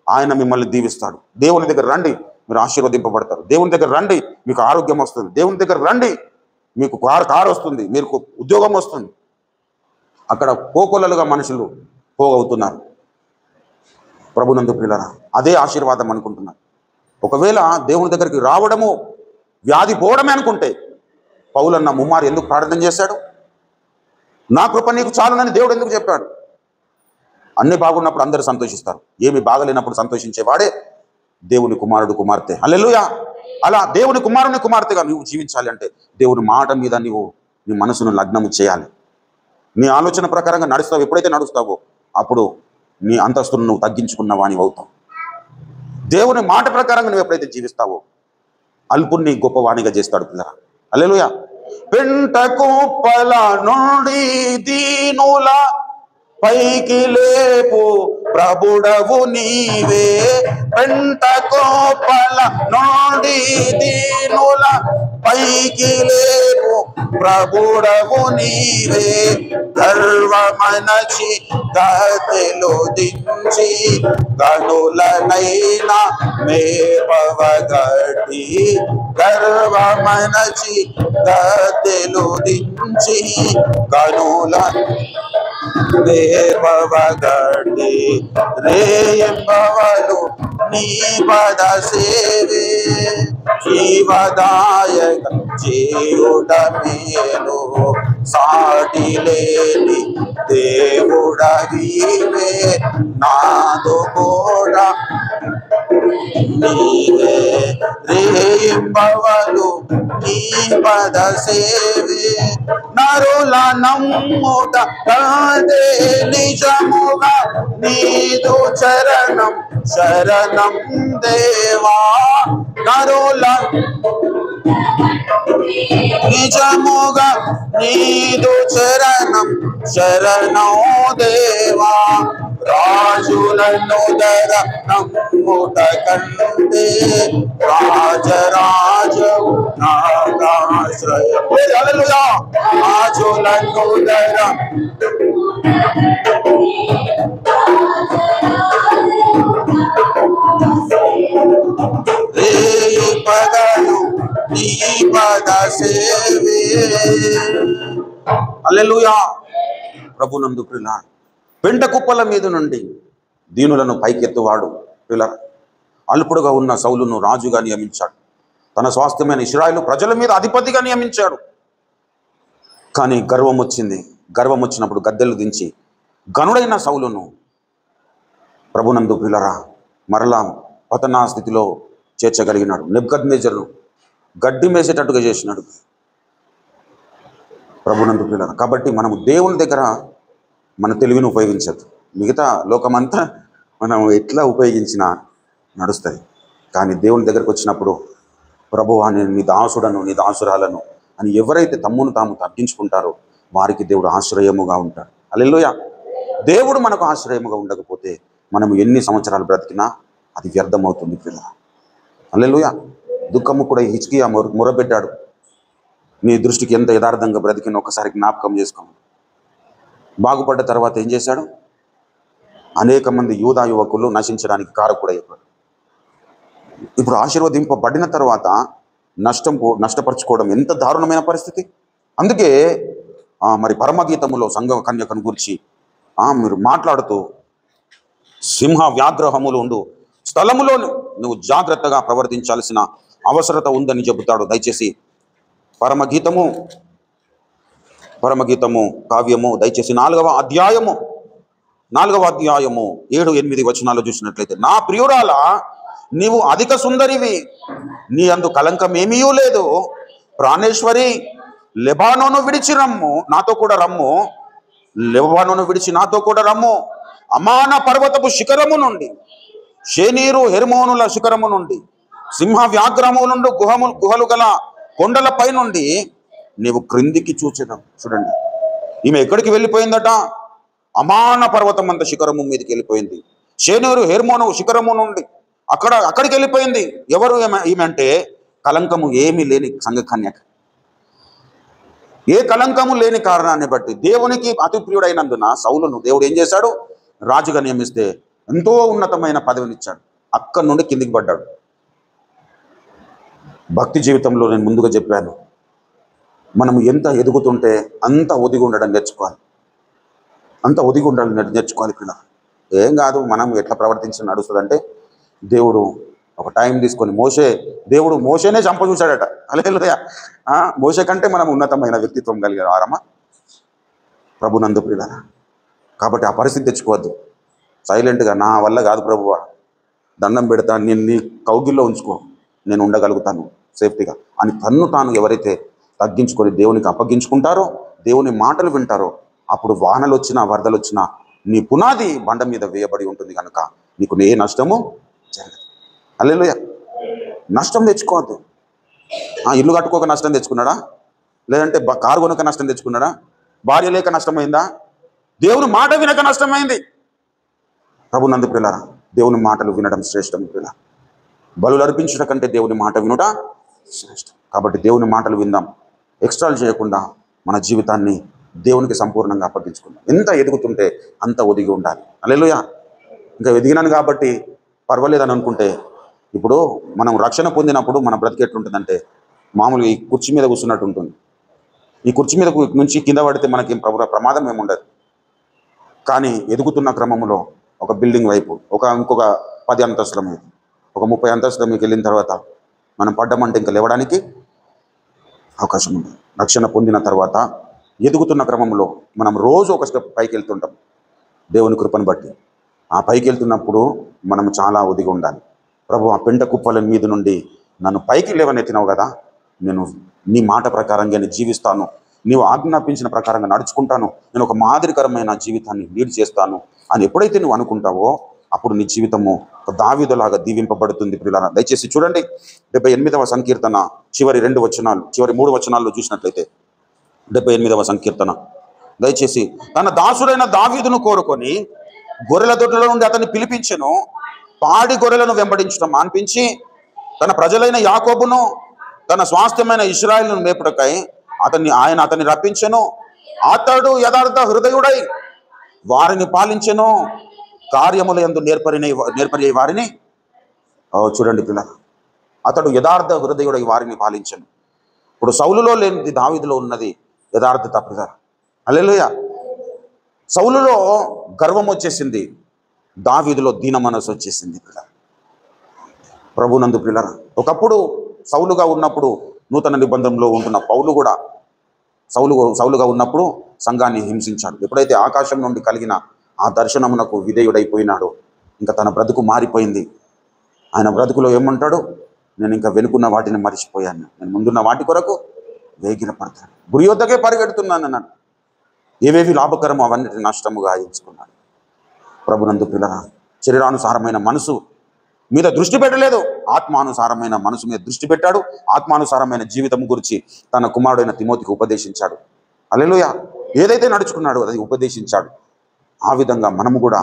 ఆయన మిమ్మల్ని దీవిస్తాడు. దేవుని దగ్గర రండి, మీరు ఆశీర్వదింపబడతారు. దేవుని దగ్గర రండి, మీకు ఆరోగ్యం వస్తుంది. దేవుని దగ్గర రండి, మీకు కారు వస్తుంది, మీకు ఉద్యోగం వస్తుంది. అక్కడ కోకొల్లలుగా మనుషులు పోగవుతున్నారు. ప్రభునందు ప్రియులారా, అదే ఆశీర్వాదం అనుకుంటున్నారు. ఒకవేళ దేవుని దగ్గరికి రావడము వ్యాధి పోవడమే అనుకుంటే పౌలన్న ముమ్మారు ఎందుకు ప్రార్థన చేశాడు? నా కృప నీకు చాలునని దేవుడు ఎందుకు చెప్పాడు? అన్ని బాగున్నప్పుడు అందరూ సంతోషిస్తారు, ఏమి బాగలేనప్పుడు సంతోషించేవాడే దేవుని కుమారుడు కుమార్తె. హల్లెలూయా. అలా దేవుని కుమారుని కుమార్తెగా నువ్వు జీవించాలి అంటే దేవుని మాట మీద నీవు నీ మనసును లగ్నము చేయాలి. నీ ఆలోచన ప్రకారంగా నడుస్తావు. ఎప్పుడైతే నడుస్తావో అప్పుడు నీ అంతస్తును నువ్వు తగ్గించుకున్న వాని అవుతావు. దేవుని మాట ప్రకారంగా నువ్వు ఎప్పుడైతే జీవిస్తావో అల్పుణ్ణి గొప్పవాణిగా చేస్తాడు పిల్లరా. హల్లెలూయా. పెంట కుప్పల నుండి దీనుల పైకి లేపు ప్రభుడవు నీవే. పెంట కుప్పల నుండి దీనుల పైకి లేపు ప్రభుడవు నీవే. గర్వమనచి గద్దెలు దించి గనులనైనా మేపవగట్టి. గర్వమనచి గద్దెలు దించి గనుల మేపవగట్టి. రేయంబవలు నీ పద సేవే. జీవదాయక చేయుట మేలు. సాటి లేని దేవుడవీవే. నాదు కూడా నీవే. రేయింబవలు నీ పద సేవే. నరుల నమ్ముట కాదే నిజముగా నీదు చరణం శరణం దేవా. నరుల నిజముగా నీదు చరణం శరణం దేవా. రాజులను దర నమ్ముట కంటే రాజరాజవు నాగాశ్రయం. హల్లెలూయా. రాజులను దర రేయి పదలు నీ పద సేవే. హల్లెలూయా. ప్రభునందు ప్రియులారా, పెంట కుప్పల మీద నుండి దీనులను పైకెత్తువాడు ప్రియులారా. అల్పుడుగా ఉన్న సౌలును రాజుగా నియమించాడు. తన స్వాస్థ్యమైన ఇశ్రాయేలు ప్రజల మీద అధిపతిగా నియమించాడు. కానీ గర్వం వచ్చింది. గర్వం వచ్చినప్పుడు గద్దెలు దించి గనుడైన సౌలును ప్రభునందు ప్రియులారా మరలా పతనా స్థితిలో చేర్చగలిగినాడు. నెబుకద్నెజరును గడ్డి మేసేటట్టుగా చేసినాడు ప్రభునందు ప్రియులారా. కాబట్టి మనము దేవుని దగ్గర మన తెలివిని ఉపయోగించద్దు. మిగతా లోకమంతా మనం ఎట్లా ఉపయోగించినా నడుస్తుంది. కానీ దేవుని దగ్గరకు వచ్చినప్పుడు ప్రభువా నేను నీ దాసుడను నీ దాసురాలను అని ఎవరైతే తమ్మును తాము తగ్గించుకుంటారో వారికి దేవుడు ఆశ్రయముగా ఉంటాడు. హల్లెలూయా. దేవుడు మనకు ఆశ్రయముగా ఉండకపోతే మనము ఎన్ని సంవత్సరాలు బ్రతికినా అది వ్యర్థమవుతుంది పిల్లల. హల్లెలూయా. దుఃఖము కూడా హిజ్కియా మొరబెట్టాడు. నీ దృష్టికి ఎంత యథార్థంగా బ్రతికిన ఒకసారి జ్ఞాపకం చేసుకోండి. బాగుపడ్డ తర్వాత ఏం చేశాడు? అనేక మంది యూదా యువకులు నశించడానికి కారకుడయ్యాడు. ఇప్పుడు ఆశీర్వదింపబడిన తర్వాత నష్టపరుచుకోవడం ఎంత దారుణమైన పరిస్థితి. అందుకే మరి పరమగీతములో సంఘ కన్యకను గురించి మీరు మాట్లాడుతూ సింహ వ్యాగ్రహములు ఉండు స్థలములో నువ్వు జాగ్రత్తగా ప్రవర్తించాల్సిన అవసరత ఉందని చెబుతాడు. దయచేసి పరమగీతము కావ్యము దయచేసి 4వ అధ్యాయము 7-8 వచనాలు చూసినట్లయితే, నా ప్రియురాల నీవు అధిక సుందరివి, నీ అందు కలంకమేమీ లేదు. ప్రాణేశ్వరి, లెబానోను విడిచి రమ్ము, నాతో కూడా రమ్ము. లెబానోను విడిచి నాతో కూడా రమ్ము. అమాన పర్వతపు శిఖరము నుండి, షేనీరు హెర్మోనుల శిఖరము నుండి, సింహ వ్యాఘ్రము నుండి గుహలు గల కొండలపై నుండి నీవు క్రిందికి చూచెదం. చూడండి, ఈమె ఎక్కడికి వెళ్ళిపోయిందట? అమాన పర్వతం అంత శిఖరము మీదకి వెళ్ళిపోయింది. షేనీరు హెర్మోను శిఖరము నుండి అక్కడికి వెళ్ళిపోయింది. ఎవరు ఈమె అంటే కలంకము ఏమీ లేని సంఘకన్యక. ఏ కలంకము లేని కారణాన్ని బట్టి దేవునికి అతి ప్రియుడైనందున సౌలును దేవుడు ఏం చేశాడు? రాజుగా నియమిస్తే ఎంతో ఉన్నతమైన పదవినిచ్చాడు. అక్కడి నుండి కిందికి పడ్డాడు. భక్తి జీవితంలో నేను ముందుగా చెప్పాను, మనం ఎంత ఎదుగుతుంటే అంత ఒదిగి ఉండడం నేర్చుకోవాలి. అంత ఒదిగి ఉండాలి నేర్చుకోవాలి. ఇక్కడ ఏం కాదు, మనం ఎట్లా ప్రవర్తించి నడుస్తుందంటే, దేవుడు ఒక టైం తీసుకొని దేవుడు మోషేనే చంపచూశాడట. హల్లెలూయా. మోషే కంటే మనం ఉన్నతమైన వ్యక్తిత్వం కలిగారు ఆరమ్మ ప్రభునందు ప్రియులారా. కాబట్టి ఆ పరిస్థితి తెచ్చుకోవద్దు. సైలెంట్గా నా వల్ల కాదు ప్రభువా, దండం పెడతా, నేను నీ కౌగిల్లో ఉంచుకో, నేను ఉండగలుగుతాను సేఫ్టీగా అని తాను ఎవరైతే తగ్గించుకొని దేవునికి అప్పగించుకుంటారో, దేవుని మాటలు వింటారో, అప్పుడు వానలు వచ్చినా వరదలు వచ్చినా నీ పునాది బండ మీద వేయబడి ఉంటుంది కనుక నీకు ఏ నష్టము జరగదు. హల్లెలూయా. నష్టం తెచ్చుకోవద్దు. ఇల్లు కట్టుకోక నష్టం తెచ్చుకున్నాడా? లేదంటే కారు కొనక నష్టం తెచ్చుకున్నాడా? భార్య లేక నష్టమైందా? దేవుని మాట వినక నష్టమైంది. ప్రభునందు ప్రియులారా, దేవుని మాటలు వినడం శ్రేష్టం. ప్రియులారా, బలులు అర్పించుట కంటే దేవుని మాట వినుట శ్రేష్టం. కాబట్టి దేవుని మాటలు విందాం. ఎక్స్ట్రాలు చేయకుండా మన జీవితాన్ని దేవునికి సంపూర్ణంగా అప్పగించుకుందాం. ఎంత ఎదుగుతుంటే అంత ఒదిగి ఉండాలి. హల్లెలూయా. ఇంకా ఎదిగినాను కాబట్టి పర్వాలేదని అనుకుంటే, ఇప్పుడు మనం రక్షణ పొందినప్పుడు మన బ్రతికి ఎట్లుంటుందంటే, మామూలుగా ఈ కుర్చీ మీద కూర్చున్నట్టు ఉంటుంది. ఈ కుర్చీ మీద నుంచి కింద పడితే మనకి ప్రమాదం ఏముండదు. కానీ ఎదుగుతున్న క్రమంలో ఒక బిల్డింగ్ వైపు ఇంకొక 10 అంతస్తుల మీద, ఒక 30 అంతస్తుల మీకు వెళ్ళిన తర్వాత మనం పడ్డామంటే ఇంకా లేవడానికి అవకాశం ఉంది. రక్షణ పొందిన తర్వాత ఎదుగుతున్న క్రమంలో మనం రోజు ఒక స్టెప్ పైకి వెళ్తుంటాం దేవుని కృపను బట్టి. ఆ పైకి వెళ్తున్నప్పుడు మనం చాలా ఒదిగి ఉండాలి. ప్రభు, ఆ పెంట కుప్పల మీద నుండి నన్ను పైకి లేవనెత్తినావు కదా, నేను నీ మాట ప్రకారంగా నేను జీవిస్తాను, నీవు ఆజ్ఞాపించిన ప్రకారంగా నడుచుకుంటాను, నేను ఒక మాదిరికరమైన జీవితాన్ని లీడ్ చేస్తాను అని ఎప్పుడైతే నువ్వు అనుకుంటావో అప్పుడు నీ జీవితము దావీదులాగా దీవింపబడుతుంది. ప్రియులారా, దయచేసి చూడండి 78వ సంకీర్తన చివరి 3 వచనాల్లో చూసినట్లయితే, 78వ సంకీర్తన దయచేసి, తన దాసుడైన దావీదును కోరుకొని గొర్రెల దొడ్లలో నుండి అతన్ని పిలిపించెను, పాడి గొర్రెలను వెంబడించడం మాన్పించి తన ప్రజలైన యాకోబును తన స్వాస్థ్యమైన ఇశ్రాయేలును మేపుటకై అతన్ని రప్పించెను. అతడు యథార్థ హృదయుడై వారిని పాలించెను, కార్యముల యందు నేర్పరి వారిని. చూడండి పిల్లలు, అతడు యథార్థ హృదయుడై వారిని పాలించెను. ఇప్పుడు సౌలులో లేనిది దావీదులో ఉన్నది యథార్థత. పిల్లలు, హల్లెలూయా. సౌలులో గర్వం వచ్చేసింది, దావీదులో దీన మనసు వచ్చేసింది. పిల్లలు, ప్రభునందు పిల్లలు, ఒకప్పుడు సౌలుగా ఉన్నప్పుడు నూతన నిబంధనలో ఉంటున్న పౌలు కూడా సౌలుగా ఉన్నప్పుడు సంఘాన్ని హింసించాడు. ఎప్పుడైతే ఆకాశం నుండి కలిగిన ఆ దర్శనమునకు విధేయుడైపోయినాడో ఇంకా తన బ్రతుకు మారిపోయింది. ఆయన బ్రతుకులో ఏమంటాడు? నేను ఇంకా వెనుకున్న వాటిని మరిచిపోయాను, నేను ముందున్న వాటి కొరకు వేగిర పడతాను, గురి వద్దకే పరిగెడుతున్నాను అన్నాడు. ఏవేవి లాభకరమో అవన్నీ నష్టముగా ఎంచుకున్నాడు. ప్రభునందు పిల్లరా, శరీరానుసారమైన మనసు మీద దృష్టి పెట్టలేదు, ఆత్మానుసారమైన మనసు మీద దృష్టి పెట్టాడు. ఆత్మానుసారమైన జీవితం గురించి తన కుమారుడైన తిమోతికి ఉపదేశించాడు. హల్లెలూయా. ఏదైతే నడుచుకున్నాడో అది ఉపదేశించాడు. ఆ విధంగా మనము కూడా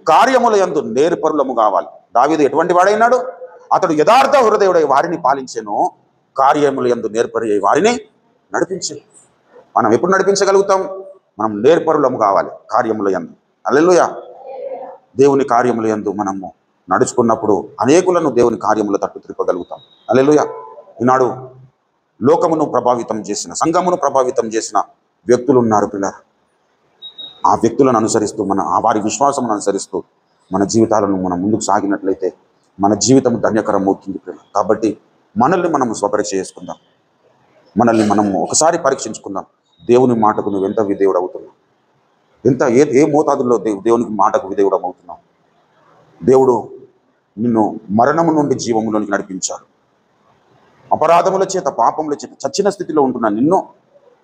కార్యముల యందు నేర్పరులము కావాలి. దావీదు ఎటువంటి వాడైనాడు? అతడు యథార్థ హృదయుడై వారిని పాలించెను, కార్యముల యందు నేర్పరి వారిని నడిపించెను. మనం ఎప్పుడు నడిపించగలుగుతాం? మనం నేర్పరులము కావాలి కార్యముల యందు. హల్లెలూయా. దేవుని కార్యముల యందు మనము నడుచుకున్నప్పుడు అనేకులను దేవుని కార్యముల తట్టు త్రిప్పగలుగుతాం. హల్లెలూయా. ఈనాడు లోకమును ప్రభావితం చేసిన, సంఘమును ప్రభావితం చేసిన వ్యక్తులు ఉన్నారు పిల్లలు. ఆ వ్యక్తులను అనుసరిస్తూ వారి విశ్వాసమును అనుసరిస్తూ మన జీవితాలను మనం ముందుకు సాగినట్లయితే మన జీవితం ధన్యకరం అవుతుంది. కాబట్టి మనల్ని మనం స్వపరీక్ష చేసుకుందాం. మనల్ని మనం ఒకసారి పరీక్షించుకుందాం. దేవుని మాటకు నువ్వు ఎంత విధేయుడు అవుతున్నావు, ఎంత ఏ మోతాదుల్లో దేవునికి మాటకు విధేయుడు అవుతున్నావు. దేవుడు నిన్ను మరణము నుండి జీవములోనికి నడిపించాడు. అపరాధముల చేత పాపముల చేత చచ్చిన స్థితిలో ఉంటున్న నిన్ను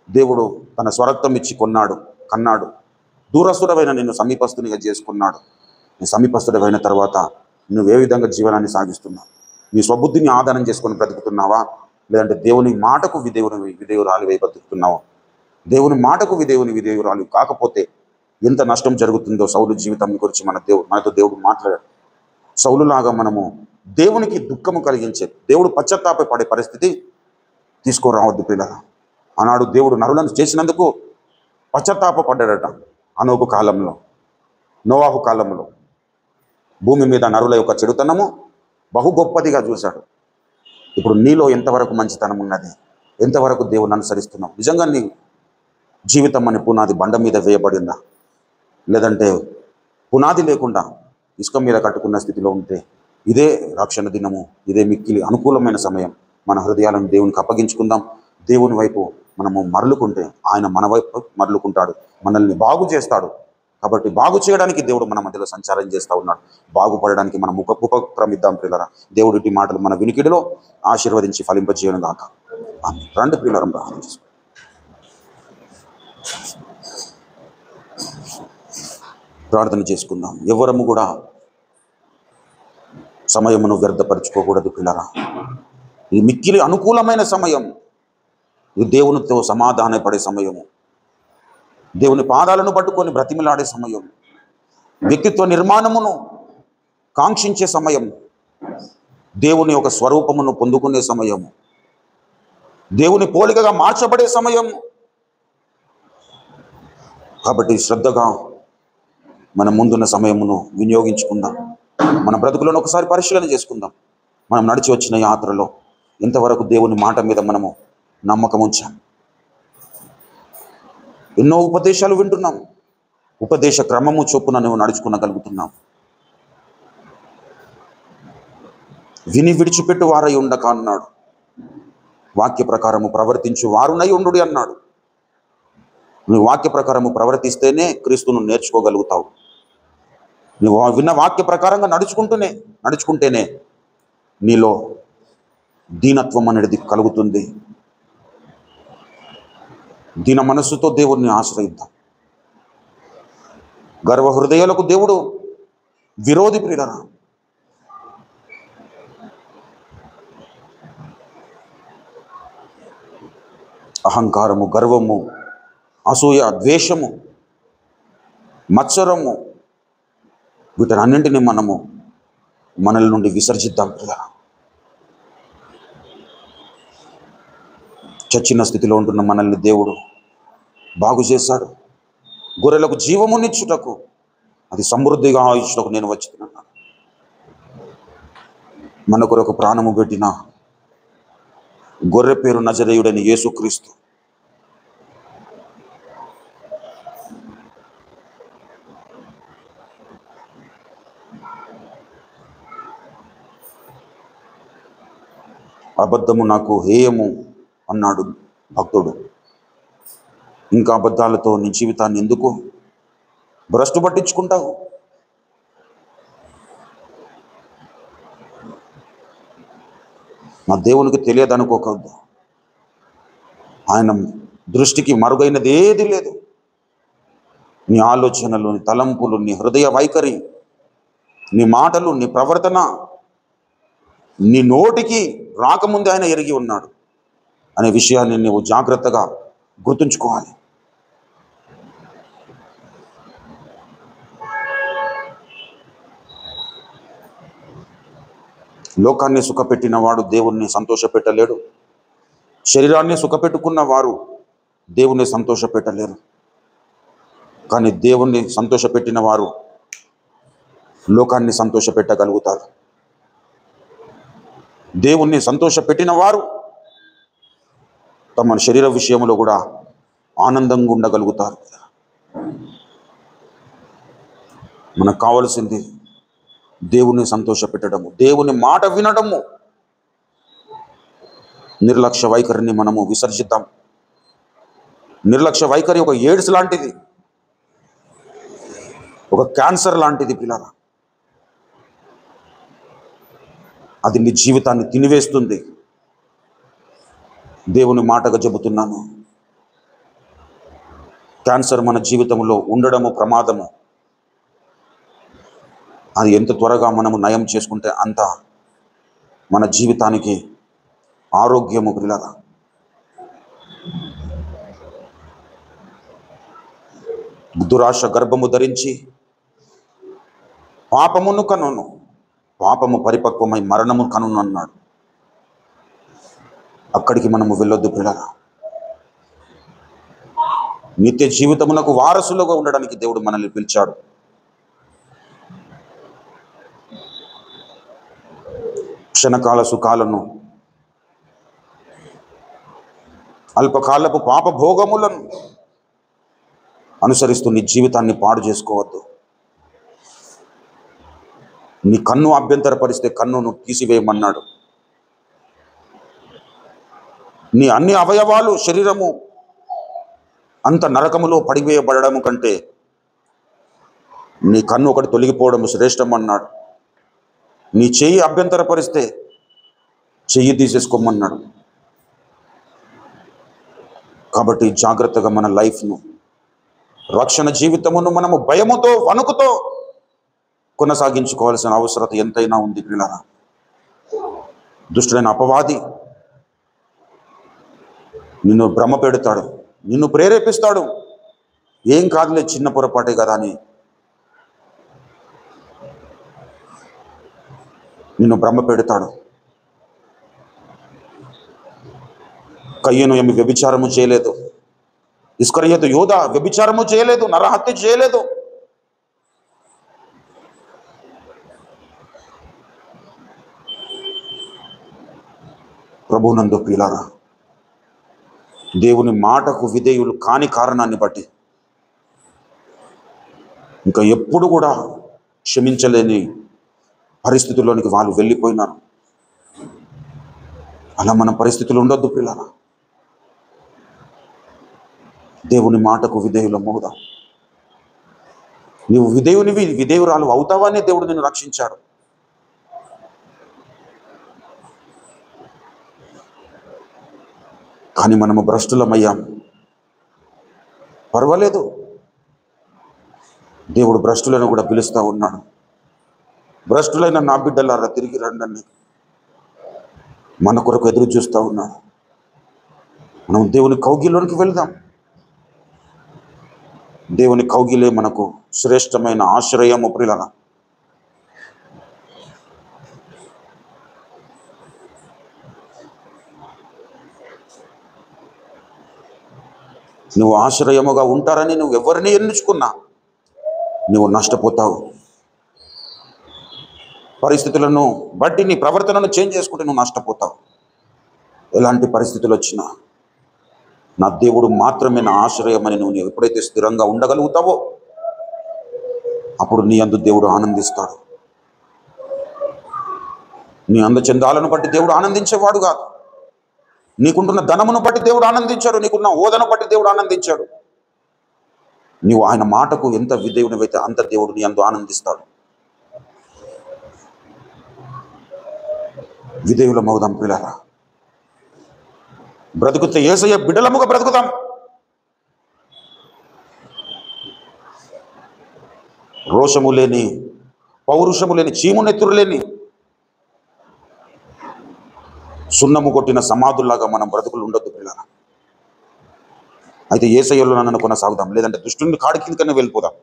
దేవుడు తన స్వరక్తం ఇచ్చి కన్నాడు. దూరస్తుడమైన నిన్ను సమీపస్తునిగా చేసుకున్నాడు. నీ సమీపస్తుడమైన తర్వాత నువ్వు ఏ విధంగా జీవనాన్ని సాగిస్తున్నావు? నీ స్వబుద్ధిని ఆధారం చేసుకొని బ్రతుకుతున్నావా, లేదంటే దేవుని మాటకు విధేయురాలివై బ్రతుకుతున్నావా? దేవుని మాటకు విధేయురాలు కాకపోతే ఎంత నష్టం జరుగుతుందో సౌలు జీవితం గురించి మనతో దేవుడు మాట్లాడాడు. సౌలులాగా మనము దేవునికి దుఃఖము కలిగించే, దేవుడు పశ్చాత్తాపడే పరిస్థితి తీసుకురావద్దు పిల్లలు. ఆనాడు దేవుడు నరులను చేసినందుకు పశ్చాత్తాపడ్డాడట. అనోకు కాలంలో, నోవాహు కాలంలో భూమి మీద నరుల యొక్క చెడుతనము బహు గొప్పదిగా చూశాడు. ఇప్పుడు నీలో ఎంతవరకు మంచితనం ఉన్నది, ఎంతవరకు దేవుని అనుసరిస్తున్నావు? నిజంగా నీ జీవితం అనే పునాది బండ మీద వేయబడిందా, లేదంటే పునాది లేకుండా ఇసుక మీద కట్టుకున్న స్థితిలో ఉంటే ఇదే రక్షణ దినము, ఇదే మిక్కిలి అనుకూలమైన సమయం. మన హృదయాలను దేవునికి అప్పగించుకుందాం. దేవుని వైపు మనము మరలుకుంటే ఆయన మన వైపు మరలుకుంటాడు, మనల్ని బాగు చేస్తాడు. కాబట్టి బాగు చేయడానికి దేవుడు మన మధ్యలో సంచారం చేస్తూ ఉన్నాడు. బాగుపడడానికి మనం ఉపక్రమిద్దాం ప్రియులారా. దేవుడి మాటలు మన వినికిడిలో ఆశీర్వదించి ఫలింపజేయను గాక. రండి ప్రియులారా, ప్రార్థన చేసుకోండి. ప్రార్థన చేసుకుందాం. ఎవరము కూడా సమయమును వ్యర్థపరచుకోకూడదు పిల్లరా. ఇది మిక్కిలి అనుకూలమైన సమయం. ఇది దేవునితో సమాధానపడే సమయము, దేవుని పాదాలను పట్టుకొని బ్రతిమిలాడే సమయం, వ్యక్తిత్వ నిర్మాణమును కాంక్షించే సమయం, దేవుని యొక్క స్వరూపమును పొందుకునే సమయము, దేవుని పోలికగా మార్చబడే సమయం. కాబట్టి శ్రద్ధగా మన ముందున్న సమయమును వినియోగించుకుందాం. మన బ్రతుకులను ఒకసారి పరిశీలన చేసుకుందాం. మనం నడిచి వచ్చిన యాత్రలో ఎంతవరకు దేవుని మాట మీద మనము నమ్మకం ఉంచాం? ఎన్నో ఉపదేశాలు వింటున్నాం, ఉపదేశ క్రమము చొప్పున నువ్వు నడుచుకునగలుగుతున్నాం. విని విడిచిపెట్టు వారై ఉండక అన్నాడు. వాక్య ప్రకారము ప్రవర్తించు వారునై ఉండు అన్నాడు. నువ్వు వాక్య ప్రకారము ప్రవర్తిస్తేనే క్రీస్తును నేర్చుకోగలుగుతావు. నువ్వు విన్న వాక్య ప్రకారంగా నడుచుకుంటేనే నీలో దీనత్వం అనేది కలుగుతుంది. దీన మనస్సుతో దేవుడిని ఆశ్రయిద్దాం. గర్వ హృదయాలకు దేవుడు విరోధి ప్రియులారా. అహంకారము, గర్వము, అసూయ, ద్వేషము, మత్సరము, వీటన్నింటినీ మనల నుండి విసర్జిద్దాం ప్రియులారా. చచ్చిన స్థితిలో ఉంటున్న మనల్ని దేవుడు బాగు చేశాడు. గొర్రెలకు జీవమునిచ్చుటకు, అది సమృద్ధిగా ఇచ్చుటకు నేను వచ్చినాను. మన కొరకు ప్రాణము పెట్టిన గొర్రె పేరు నజరేయుడైన యేసుక్రీస్తు. అబద్ధము నాకు హేయము అన్నాడు భక్తుడు. ఇంకా అబద్ధాలతో నీ జీవితాన్ని ఎందుకు భ్రష్టు పట్టించుకుంటావు? నా దేవునికి తెలియదు అనుకోకూడదు. ఆయన దృష్టికి మరుగైనది ఏది లేదు. నీ ఆలోచనలు, నీ తలంపులు, నీ హృదయ వైఖరి, నీ మాటలు, నీ ప్రవర్తన, నీ నోటికి రాకముందే ఆయన ఎరిగి ఉన్నాడు అనే విషయాన్ని నువ్వు జాగ్రత్తగా గుర్తుంచుకోవాలి. లోకాన్ని సుఖపెట్టిన వాడు దేవుణ్ణి సంతోషపెట్టలేడు. శరీరాన్ని సుఖపెట్టుకున్న వారు దేవుణ్ణి సంతోషపెట్టలేరు. కానీ దేవుణ్ణి సంతోషపెట్టిన వారు లోకాన్ని సంతోషపెట్టగలుగుతారు. దేవుణ్ణి సంతోషపెట్టిన వారు తమ శరీర విషయంలో కూడా ఆనందంగా ఉండగలుగుతారు. మనకు కావలసింది దేవుని సంతోషపెట్టడము, దేవుని మాట వినడము. నిర్లక్ష్య వైఖరిని మనము విసర్జిద్దాం. నిర్లక్ష్య వైఖరి ఒక ఎయిడ్స్ లాంటిది, ఒక క్యాన్సర్ లాంటిది పిల్లరా. అది నీ జీవితాన్ని తినివేస్తుంది. దేవుని మాటగా చెబుతున్నాను, క్యాన్సర్ మన జీవితంలో ఉండడము ప్రమాదము. అది ఎంత త్వరగా మనము నయం చేసుకుంటే అంత మన జీవితానికి ఆరోగ్యము పిల్లరా. దురాశ గర్భము ధరించి పాపమును కనును, పాపము పరిపక్వమై మరణము కనును అన్నాడు. అక్కడికి మనము వెళ్ళొద్దు పిల్లరా. నిత్య జీవితమునకు వారసులుగా ఉండడానికి దేవుడు మనల్ని పిలిచాడు. క్షణకాల సుఖాలను, అల్పకాలపు పాప భోగములను అనుసరిస్తూ నీ జీవితాన్ని పాడు చేసుకోవద్దు. నీ కన్ను అభ్యంతరపరిస్తే కన్నును తీసివేయమన్నాడు. నీ అన్ని అవయవాలు, శరీరము అంత నరకములో పడివేయబడము కంటే నీ కన్ను ఒకటి తొలగిపోవడం శ్రేష్టం అన్నాడు. నీ చెయ్యి అభ్యంతరపరిస్తే చెయ్యి తీసేసుకోమన్నాడు. కాబట్టి జాగ్రత్తగా మన లైఫ్ను, రక్షణ జీవితమును మనము భయముతో వణుకుతో కొనసాగించుకోవాల్సిన అవసరత ఎంతైనా ఉంది పిల్లరా. దుష్టుడైన అపవాది నిన్ను భ్రమ పెడతాడు, నిన్ను ప్రేరేపిస్తాడు. ఏం కాదులే, చిన్న పొరపాటే కదా అని నిన్ను భ్రమ పెడతాడు. కయ్యను ఏమి వ్యభిచారము చేయలేదు, ఇస్కరియోతు యోధ వ్యభిచారము చేయలేదు, నరహత్య చేయలేదు. ప్రభునందు ప్రియులారా, దేవుని మాటకు విధేయులు కాని కారణాన్ని బట్టి ఇంకా ఎప్పుడు కూడా క్షమించలేని పరిస్థితుల్లోనికి వాళ్ళు వెళ్ళిపోయినారు. అలా మన పరిస్థితులు ఉండొద్దు పిల్లరా. దేవుని మాటకు విధేయులమవుదాం. నీవు విధేయునివి, విధేయురాలు అవుతావని దేవుడు నిన్ను రక్షించాడు. కానీ మనము భ్రష్టులమయ్యాం. పర్వాలేదు, దేవుడు భ్రష్టులను కూడా పిలుస్తూ ఉన్నాడు. భ్రష్టులైన నా బిడ్డలారా తిరిగి రండి, మన కొరకు ఎదురు చూస్తూ ఉన్నాడు. మనం దేవుని కౌగిలోనికి వెళ్దాం. దేవుని కౌగిలే మనకు శ్రేష్టమైన ఆశ్రయము ప్రియులారా. నువ్వు ఆశ్రయముగా ఉంటారని నువ్వు ఎవరిని ఎన్నుకున్నా నువ్వు నష్టపోతావు. పరిస్థితులను బట్టి నీ ప్రవర్తనను చేంజ్ చేసుకుంటే నువ్వు నష్టపోతావు. ఎలాంటి పరిస్థితులు వచ్చినా నా దేవుడు మాత్రమే నా ఆశ్రయమని నువ్వు ఎప్పుడైతే స్థిరంగా ఉండగలుగుతావో అప్పుడు నీ అందు దేవుడు ఆనందిస్తాడు. నీ అందచందాలను బట్టి దేవుడు ఆనందించేవాడు కాదు. నీకుంటున్న ధనమును బట్టి దేవుడు ఆనందించాడు, నీకున్న హోదాను బట్టి దేవుడు ఆనందించాడు. నీవు ఆయన మాటకు ఎంత విధేయునివైతే అంత దేవుడు నీ అందు ఆనందిస్తాడు. విధేయులమవుదాం పిల్లరా. బ్రతుకుతే యేసయ్య బిడ్డలముగా బ్రతుకుదాం. రోషము లేని, పౌరుషము లేని, చీమునెత్తురు లేని, సున్నము కొట్టిన సమాధుల్లాగా మనం బ్రతుకులు ఉండొద్దు పిల్లరా. అయితే యేసయ్యలో నన్ను కొనసాగుదాం, లేదంటే దుష్టుని కాడి కిందకనే వెళ్ళిపోదాం.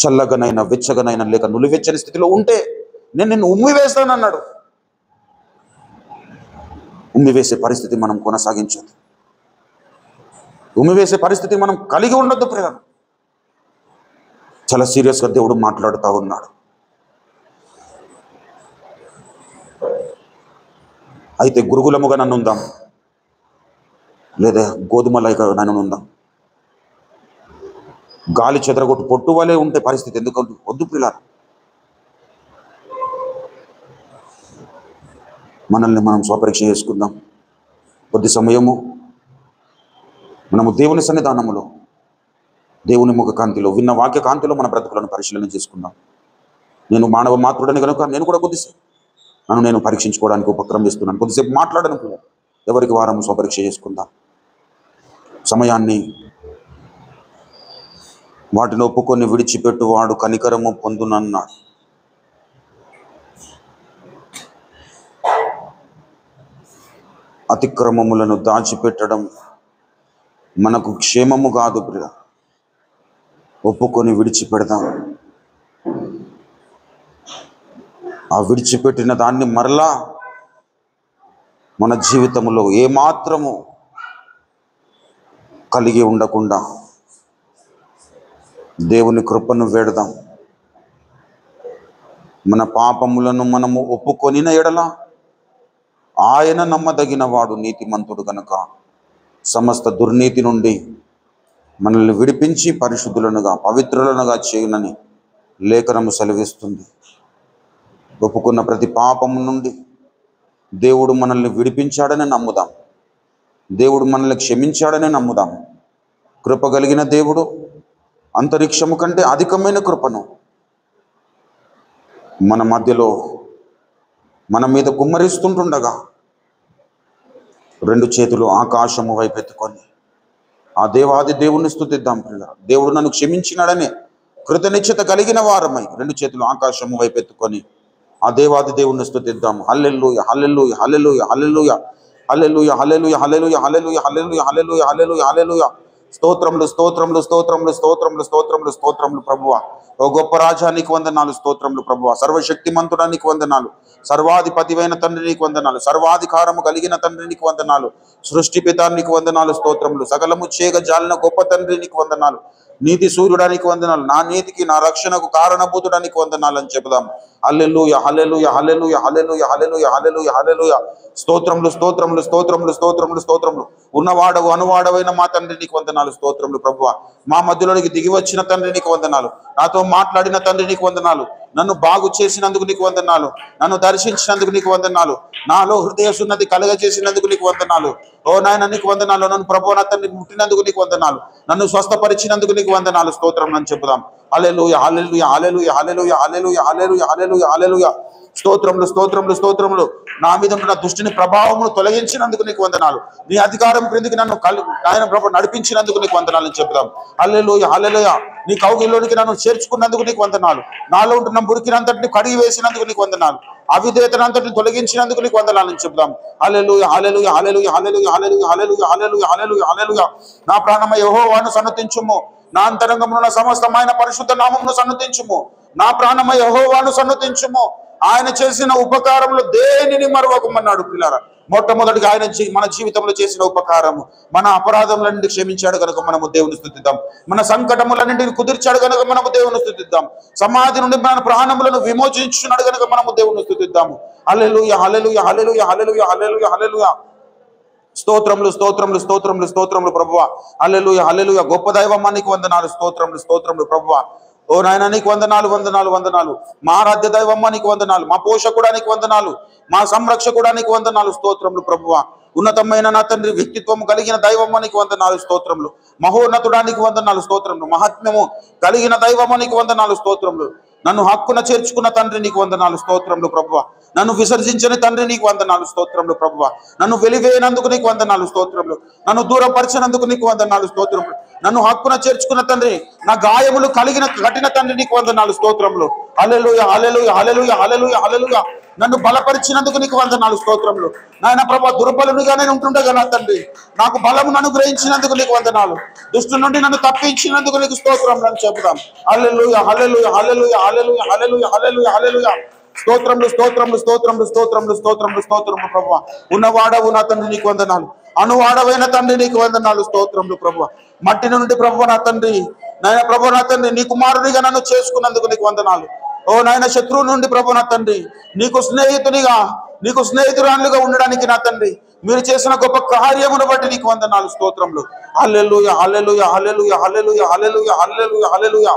చల్లగనైనా వెచ్చగనైనా లేక నులివెచ్చని స్థితిలో ఉంటే నేను నిన్ను ఉమ్మి వేస్తానన్నాడు. ఉమ్మి వేసే పరిస్థితి మనం కొనసాగించొద్దు. ఉమ్మి వేసే పరిస్థితి మనం కలిగి ఉండొద్దు ప్రియులారా. చాలా సీరియస్గా దేవుడు మాట్లాడుతూ ఉన్నాడు. అయితే గురుగులముగా నన్ను ఉందాం, లేదా గోధుమలైగా నన్ను ఉందాం. గాలి చెదరగొట్టు పొట్టు వలె ఉంటే పరిస్థితి ఎందుకు వద్దు ప్రియులారా. మనల్ని మనం స్వపరీక్ష చేసుకుందాం. కొద్ది సమయము మనము దేవుని సన్నిధానములో, దేవుని ముఖ కాంతిలో, విన్న వాక్య కాంతిలో మన బ్రతుకులను పరిశీలన చేసుకుందాం. నేను మానవ మాతృడని కనుక నేను కూడా కొద్దిసేపు నన్ను నేను పరీక్షించుకోవడానికి ఉపక్రమిస్తున్నాను. కొద్దిసేపు మాట్లాడను. ఎవరికి వారం స్వపరీక్ష చేసుకుందాం. సమయాన్ని వాటిని ఒప్పుకొని విడిచిపెట్టువాడు కనికరము పొందునన్నాడు. అతిక్రమములను దాచిపెట్టడం మనకు క్షేమము కాదు ప్రియ. ఒప్పుకొని విడిచిపెడదాం. ఆ విడిచిపెట్టిన దాన్ని మరలా మన జీవితంలో ఏమాత్రము కలిగి ఉండకుండా దేవుని కృపను వేడదాం. మన పాపములను మనము ఒప్పుకొనిన ఎడల ఆయన నమ్మదగిన వాడు, నీతిమంతుడు గనుక సమస్త దుర్నీతి నుండి మనల్ని విడిపించి పరిశుద్ధులనుగా పవిత్రులనుగా చేయునని లేఖనము సెలవిస్తుంది. ఒప్పుకున్న ప్రతి పాపము నుండి దేవుడు మనల్ని విడిపించాడని నమ్ముదాం. దేవుడు మనల్ని క్షమించాడని నమ్ముదాం. కృప కలిగిన దేవుడు అంతరిక్షము కంటే అధికమైన కృపను మన మధ్యలో మన మీద కుమ్మరిస్తుంటుండగా రెండు చేతులు ఆకాశము వైపెత్తుకొని ఆ దేవాది దేవుణ్ణి స్తుతిద్దాం ప్రియ. దేవుడు నన్ను క్షమించినాడని కృతనిశ్చత కలిగిన వారమై రెండు చేతులు ఆకాశము వైపెత్తుకొని ఆ దేవాది దేవుణ్ణి స్తుతిద్దాం. హల్లెలూయా, హల్లెలూయా, హల్లెలూయా, హల్లెలూయా, హల్లెలూయా, హల్లెలూయా, హల్లెలూయా, హల్లెలూయా, హల్లెలూయా, హల్లెలూయా, హల్లెలూయా, హల్లెలూయా. స్తోత్రములు, స్తోత్రములు, స్తోత్రములు, స్తోత్రములు, స్తోత్రములు, స్తోత్రములు ప్రభువా. ఓ గొప్ప రాజా నీకు వందనాలు, స్తోత్రములు ప్రభువా. సర్వశక్తిమంతుడా నీకు వందనాలు. సర్వాధిపతివైన తండ్రి నీకు వందనాలు. సర్వాధికారము కలిగిన తండ్రి నీకు వందనాలు. సృష్టి పితా నీకు వందనాలు, స్తోత్రములు. సకలము చేయగ జాలిన గొప్ప తండ్రి నీకు వందనాలు. నీతి సూర్యుడానికి వందనాలు. నా నీతికి నా రక్షణకు కారణభూతుడానికి వందనాలు అని చెబుదాం. హల్లెలూయా, హల్లెలూయా, హల్లెలూయా, హల్లెలూయా, హల్లెలూయా, హల్లెలూయా, హల్లెలూయా. స్తోత్రములు, స్తోత్రములు, స్తోత్రములు, స్తోత్రములు, స్తోత్రములు. ఉన్నవాడవు అనువాడవైన మా తండ్రి నీకు వందనాలు, స్తోత్రములు ప్రభువా. మా మధ్యలోనికి దిగి వచ్చిన తండ్రి నీకు వందనాలు. నాతో మాట్లాడిన తండ్రి నీకు వందనాలు. నన్ను బాగు చేసినందుకు నీకు వందనాలు. నన్ను దర్శించినందుకు నీకు వందనాలు. నాలో హృదయ సున్నతి కలగజేసినందుకు నీకు వందనాలు. ఓ నాయన నీకు వందనాలు. నన్ను ప్రభువు నా తండ్రి ముట్టినందుకు నీకు వందనాలు. నన్ను స్వస్థపరిచినందుకు నీకు వందనాలు, స్తోత్రం అని చెబుదాం. హల్లెలూయా, హల్లెలూయా, హల్లెలూయా, హల్లెలూయా, హల్లెలూయా, హల్లెలూయా, హల్లెలూయా, హల్లెలూయా. స్తోత్రములు, స్తోత్రములు, స్తోత్రములు. నా మీద ఉన్న దుష్టుని ప్రభావమును తొలగించినందుకు నీకు వందనాలు. నీ అధికారం క్రిందికి నన్ను ఆయన ప్రభు నడిపించినందుకు నీకు వందనాలు అని చెప్తాం. హల్లెలూయా, హల్లెలూయా. నీ కౌగిల్లోనికి నన్ను చేర్చుకున్నందుకు నీకు వందనాలు. నాలో ఉంటున్న మురికినంతటిని కడిగి వేసినందుకు నీకు వందనాలు. అవిధేయతనంతటిని తొలగించినందుకు నీకు వందనాలని చెప్తాం. హల్లెలూయా, హల్లెలూయా, హల్లెలూయా, హల్లెలూయా, హల్లెలూయా, హల్లెలూయా, హల్లెలూయా, హల్లెలూయా, హల్లెలూయా. నా ప్రాణమా యెహోవాను సన్నతించుము. నా అంతరంగమున సమస్తమైన పరిశుద్ధ నామమును సన్నతించుము. నా ప్రాణమా యెహోవాను సన్నతించుము. ఆయన చేసిన ఉపకారములు దేనిని మరువకమన్నాడు పిల్లారా. మొట్టమొదటిగా ఆయన మన జీవితంలో చేసిన ఉపకారము, మన అపరాధములన్నింటి క్షమించాడు కనుక మనము దేవుని స్తుతిద్దాం. మన సంకటములన్నింటిని కుదిర్చాడు కనుక మనము దేవుని స్తుతిద్దాం. సమాధి నుండి మన ప్రాణములను విమోచించున్నాడు కనుక మనము దేవుని స్తుతిద్దాము. హల్లెలూయా, హల్లెలూయా, హల్లెలూయా, హల్లెలూయా, హల్లెలూయా, హల్లెలూయా. స్తోత్రములు, స్తోత్రములు, స్తోత్రములు, స్తోత్రములు ప్రభువా. హల్లెలూయా, హల్లెలూయా. గొప్ప దైవమా నీకు వందనాలు, స్తోత్రములు, స్తోత్రములు ప్రభువా. ఓ నాయన నీకు వందనాలు, వందనాలు, వందనాలు. మా ఆరాధ్య దైవమ్మ నీకు వందనాలు. మా పోషకుడా నీకు వందనాలు. మా సంరక్షకుడా నీకు వందనాలు, స్తోత్రములు ప్రభువా. ఉన్నతమైన నా తండ్రి వ్యక్తిత్వం కలిగిన దైవమ్మ నీకు వందనాలు, స్తోత్రములు. మహోన్నతుడా నీకు వందనాలు, స్తోత్రములు. మహాత్మ్యము కలిగిన దైవమ్మ నీకు వందనాలు, స్తోత్రములు. నన్ను హక్కున చేర్చుకున్న తండ్రి నీకు వందనాలు, స్తోత్రములు ప్రభువా. నన్ను విసర్జించని తండ్రి నీకు వందనాలు, స్తోత్రములు ప్రభువా. నన్ను వెలివేయనందుకు నీకు వందనాలు, స్తోత్రములు. నన్ను దూరపరిచినందుకు నీకు వందనాలు, స్తోత్రములు. నన్ను హక్కున చేర్చుకున్న తండ్రి, నా గాయములు కలిగిన కఠిన తండ్రి నీకు వందనాలు, స్తోత్రములు. హల్లెలూయా, హల్లెలూయా, హల్లెలూయా, హల్లెలూయా, హల్లెలూయా. నన్ను బలపరిచినందుకు నీకు వందనాలు, స్తోత్రములు. నాయన ప్రభా, దుర్బలునిగా నేను ఉంటుండగా నా తండ్రి నాకు బలమును అనుగ్రహించినందుకు నీకు వందనాలు. దుష్టు నుండి నన్ను తప్పించినందుకు నీకు స్తోత్రములు అని చెబుదాం. హల్లెలూయా, హల్లెలూయా, హల్లెలూయా, హల్లెలూయా, హల్లెలూయా, హల్లెలూయా, హల్లెలూయా. స్తోత్రములు, స్తోత్రములు, స్తోత్రములు, స్తోత్రములు, స్తోత్రములు, స్తోత్రములు ప్రభువా. ఉన్నవాడవు నా తండ్రి నీకు వందనాలు. అనువాడవైన తండ్రి నీకు వందనాలు, స్తోత్రములు ప్రభువా. మట్టి నుండి ప్రభువా నా తండ్రి, నాయన ప్రభువా నా తండ్రి నీ కుమారునిగా నన్ను చేసుకున్నందుకు నీకు వందనాలు. ఓ నాయన శత్రువు నుండి ప్రభు నా తండ్రి నీకు స్నేహితునిగా, నీకు స్నేహితురాలుగా ఉండడానికి నా తండ్రి మీరు చేసిన గొప్ప కార్యమును బట్టి నీకు వందనాలు, స్తోత్రములు. హల్లెలూయా, హల్లెలూయా, హల్లెలూయా, హల్లెలూయా, హల్లెలూయా, హల్లెలూయా, హల్లెలూయా.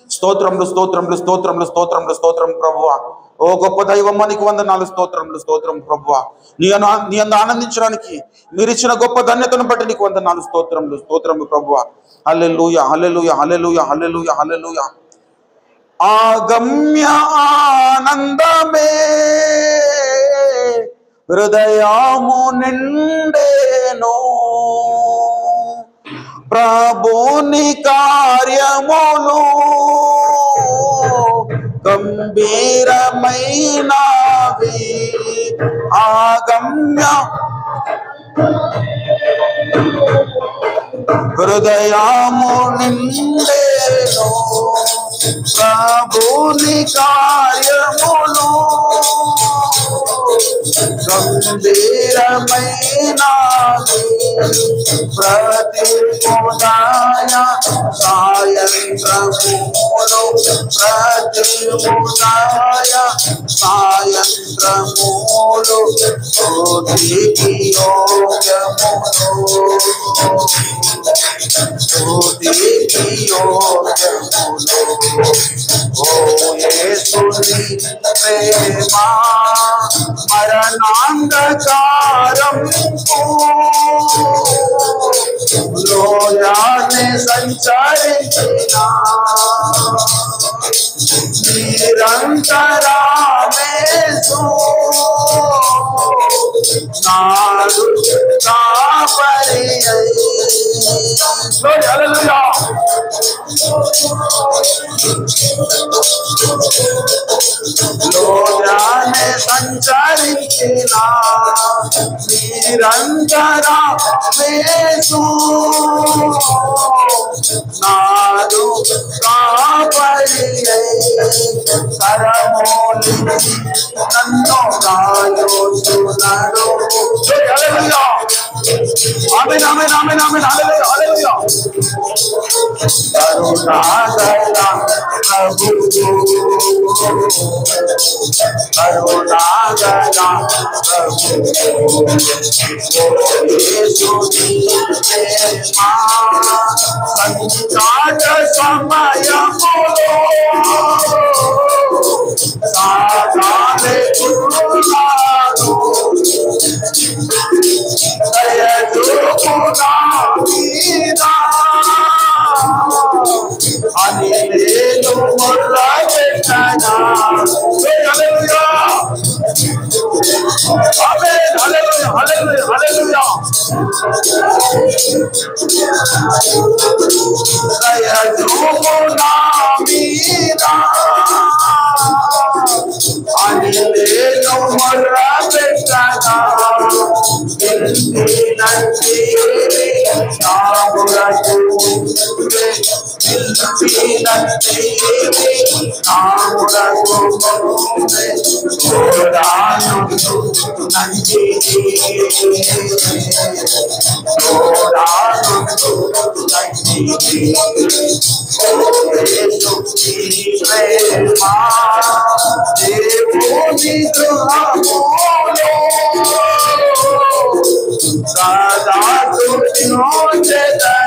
స్తోత్రములు స్తోత్రములు స్తోత్రములు స్తోత్రములు స్తోత్రం ప్రభువా. ఓ గొప్ప దైవమ్మ నీకు వందనాలు, స్తోత్రములు స్తోత్రం ప్రభువా. నీ అందు ఆనందించడానికి మీరు ఇచ్చిన గొప్ప ధన్యతను బట్టి నీకు వందనాలు, స్తోత్రములు స్తోత్రములు ప్రభువా. హల్లెలూయా హల్లెలూయా హల్లెలూయా హల్లెలూయా హల్లెలూయా. ఆగమ్య ఆనందమే హృదయము నిండేను, ప్రభుని కార్యములు గంభీరమైనవి. ఆగమ్య హృదయము నిండేను, ప్రభుని కార్యములు గంభీరమైనవి. ప్రతి ఉదయ సాయంత్రములు, ప్రతి ఉదయ సాయంత్రములు స్తుతికి యోగ్యములు, స్తుతికి యోగ్యములు. ఓ యేసుని ప్రేమ మరణాంధకారం లోయాన్ని సంచరించిన నిరంతరామేసు నాడు కాపరి లోయాన్ని సంచరించిన నిరంతరామేసు నాడు కాపరి కరమోలి నన్ను కాయోచున్నాడు. ఆమేన్ ఆమేన్ ఆమేన్ ఆమేన్ హల్లెలూయా హల్లెలూయా. కరుణాగల ప్రభువు, కరుణాగల ప్రభువు, యేసుని ప్రేమ సంకట సమయములో సాగాలే ఉన్నాడు. దయచూపునా మీద అని నేను మొర్రపెట్టనా. హల్లెలూయా ఆమేన్ హల్లెలూయా హల్లెలూయా హల్లెలూయా. దయచూపునా మీద అని నేను మొర్రపెట్టనా. సదా స్తుతించెదను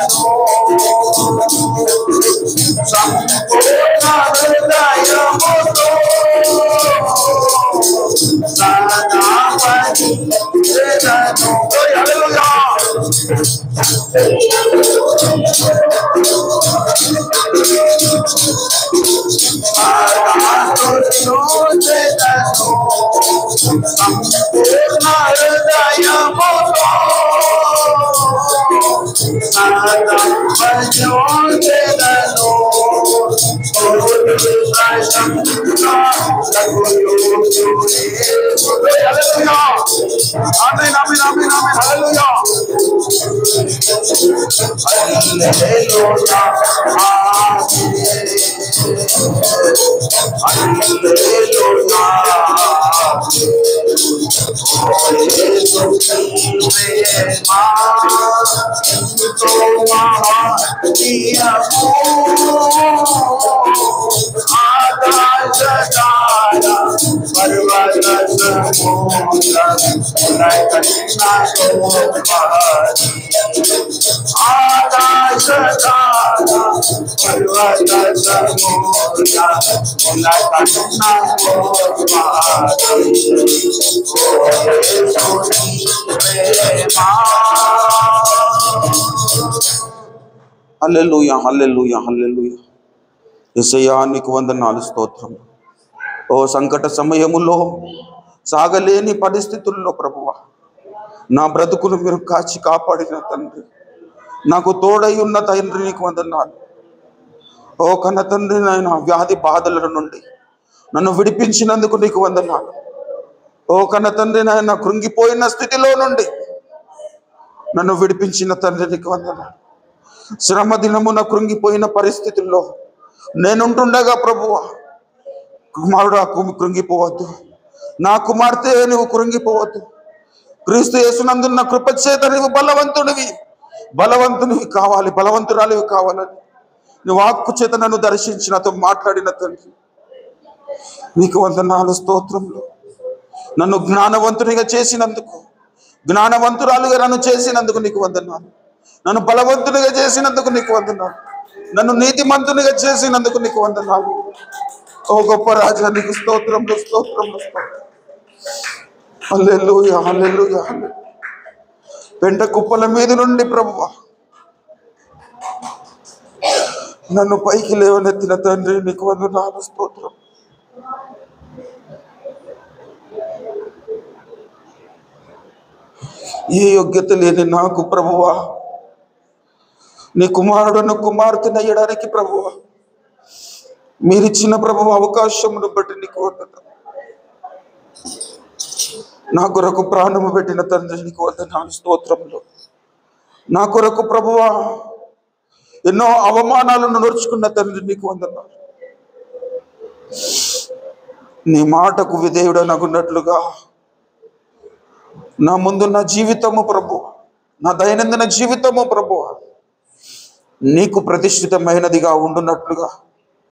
సంపూర్ణ హృదయముతో, సదా భజించెదను. హల్లెలూయా సంపూర్ణ హృదయముతో, సదా భజించెదను. హల్లెలూయా ఆమేన్ ఆమేన్ ఆమేన్ ఆమేన్ హల్లెలూయా హల్లెలూయా హల్లెలూయా. ఆకాశ పర్వత హల్లెలూయా, హల్లెలూయా, హల్లెలూయా. యేసయ్యా నీకు వందనాలు, స్తోత్రం. ఓ సంకట సమయములో, సాగలేని పరిస్థితుల్లో ప్రభువా నా బ్రతుకును మీరు కాచి కాపాడిన తండ్రి, నాకు తోడై ఉన్న తండ్రి నీకు వందనాలు. ఓ కన్న తండ్రి, నాయన వ్యాధి బాధల నుండి నన్ను విడిపించినందుకు నీకు వందనాలు. ఓ కన్న తండ్రి, నాయన కృంగిపోయిన స్థితిలో నుండి నన్ను విడిపించిన తండ్రి నీకు వందనాలు. శ్రమ దినమున కృంగిపోయిన పరిస్థితుల్లో నేనుంటుండగా ప్రభువా, కుమారుడా కృంగిపోవద్దు, నా కుమార్తె నువ్వు కృంగిపోవద్దు. క్రీస్తు యేసునందున్న కృపచేత నువ్వు బలవంతునివి కావాలి, బలవంతురాలివి కావాలని నువ్వు వాక్కు చేత నన్ను దర్శించి నాతో మాట్లాడిన తండ్రి నీకు వందనాలు, స్తోత్రములు. నన్ను జ్ఞానవంతునిగా చేసినందుకు, జ్ఞానవంతురాలుగా నన్ను చేసినందుకు నీకు వందనాలు. నన్ను బలవంతునిగా చేసినందుకు నీకు వందనాలు. నన్ను నీతిమంతునిగా చేసినందుకు నీకు వందనాలు. ఓ గొప్ప రాజా నీకు స్తోత్రములు, స్తోత్రములు, స్తోత్రం. హల్లెలూయా, హల్లెలూయా, హల్లెలూయా. పెంట కుప్పల మీద నుండి ప్రభువా నన్ను పైకి లేవనెత్తిన తండ్రి నీకు వందనాలు, స్తోత్రం. ఏ యోగ్యత లేని నాకు ప్రభువా నీ కుమారుడును కుమార్తెనయ్యడానికి ప్రభువా మీరిచ్చిన ప్రభువా అవకాశమును బట్టి నీకు వందనాలు. నా కొరకు ప్రాణము పెట్టిన తండ్రి నీకు వందనాలు, స్తోత్రములు. నా కొరకు ప్రభువా ఎన్నో అవమానాలను నోర్చుకున్న తండ్రి నీకు వందనాలు. నీ మాటకు విధేయుడనగున్నట్లుగా నా ముందున్న జీవితము ప్రభువా, నా దైనందిన జీవితము ప్రభువా నీకు ప్రతిష్ఠితమైనదిగా ఉండున్నట్లుగా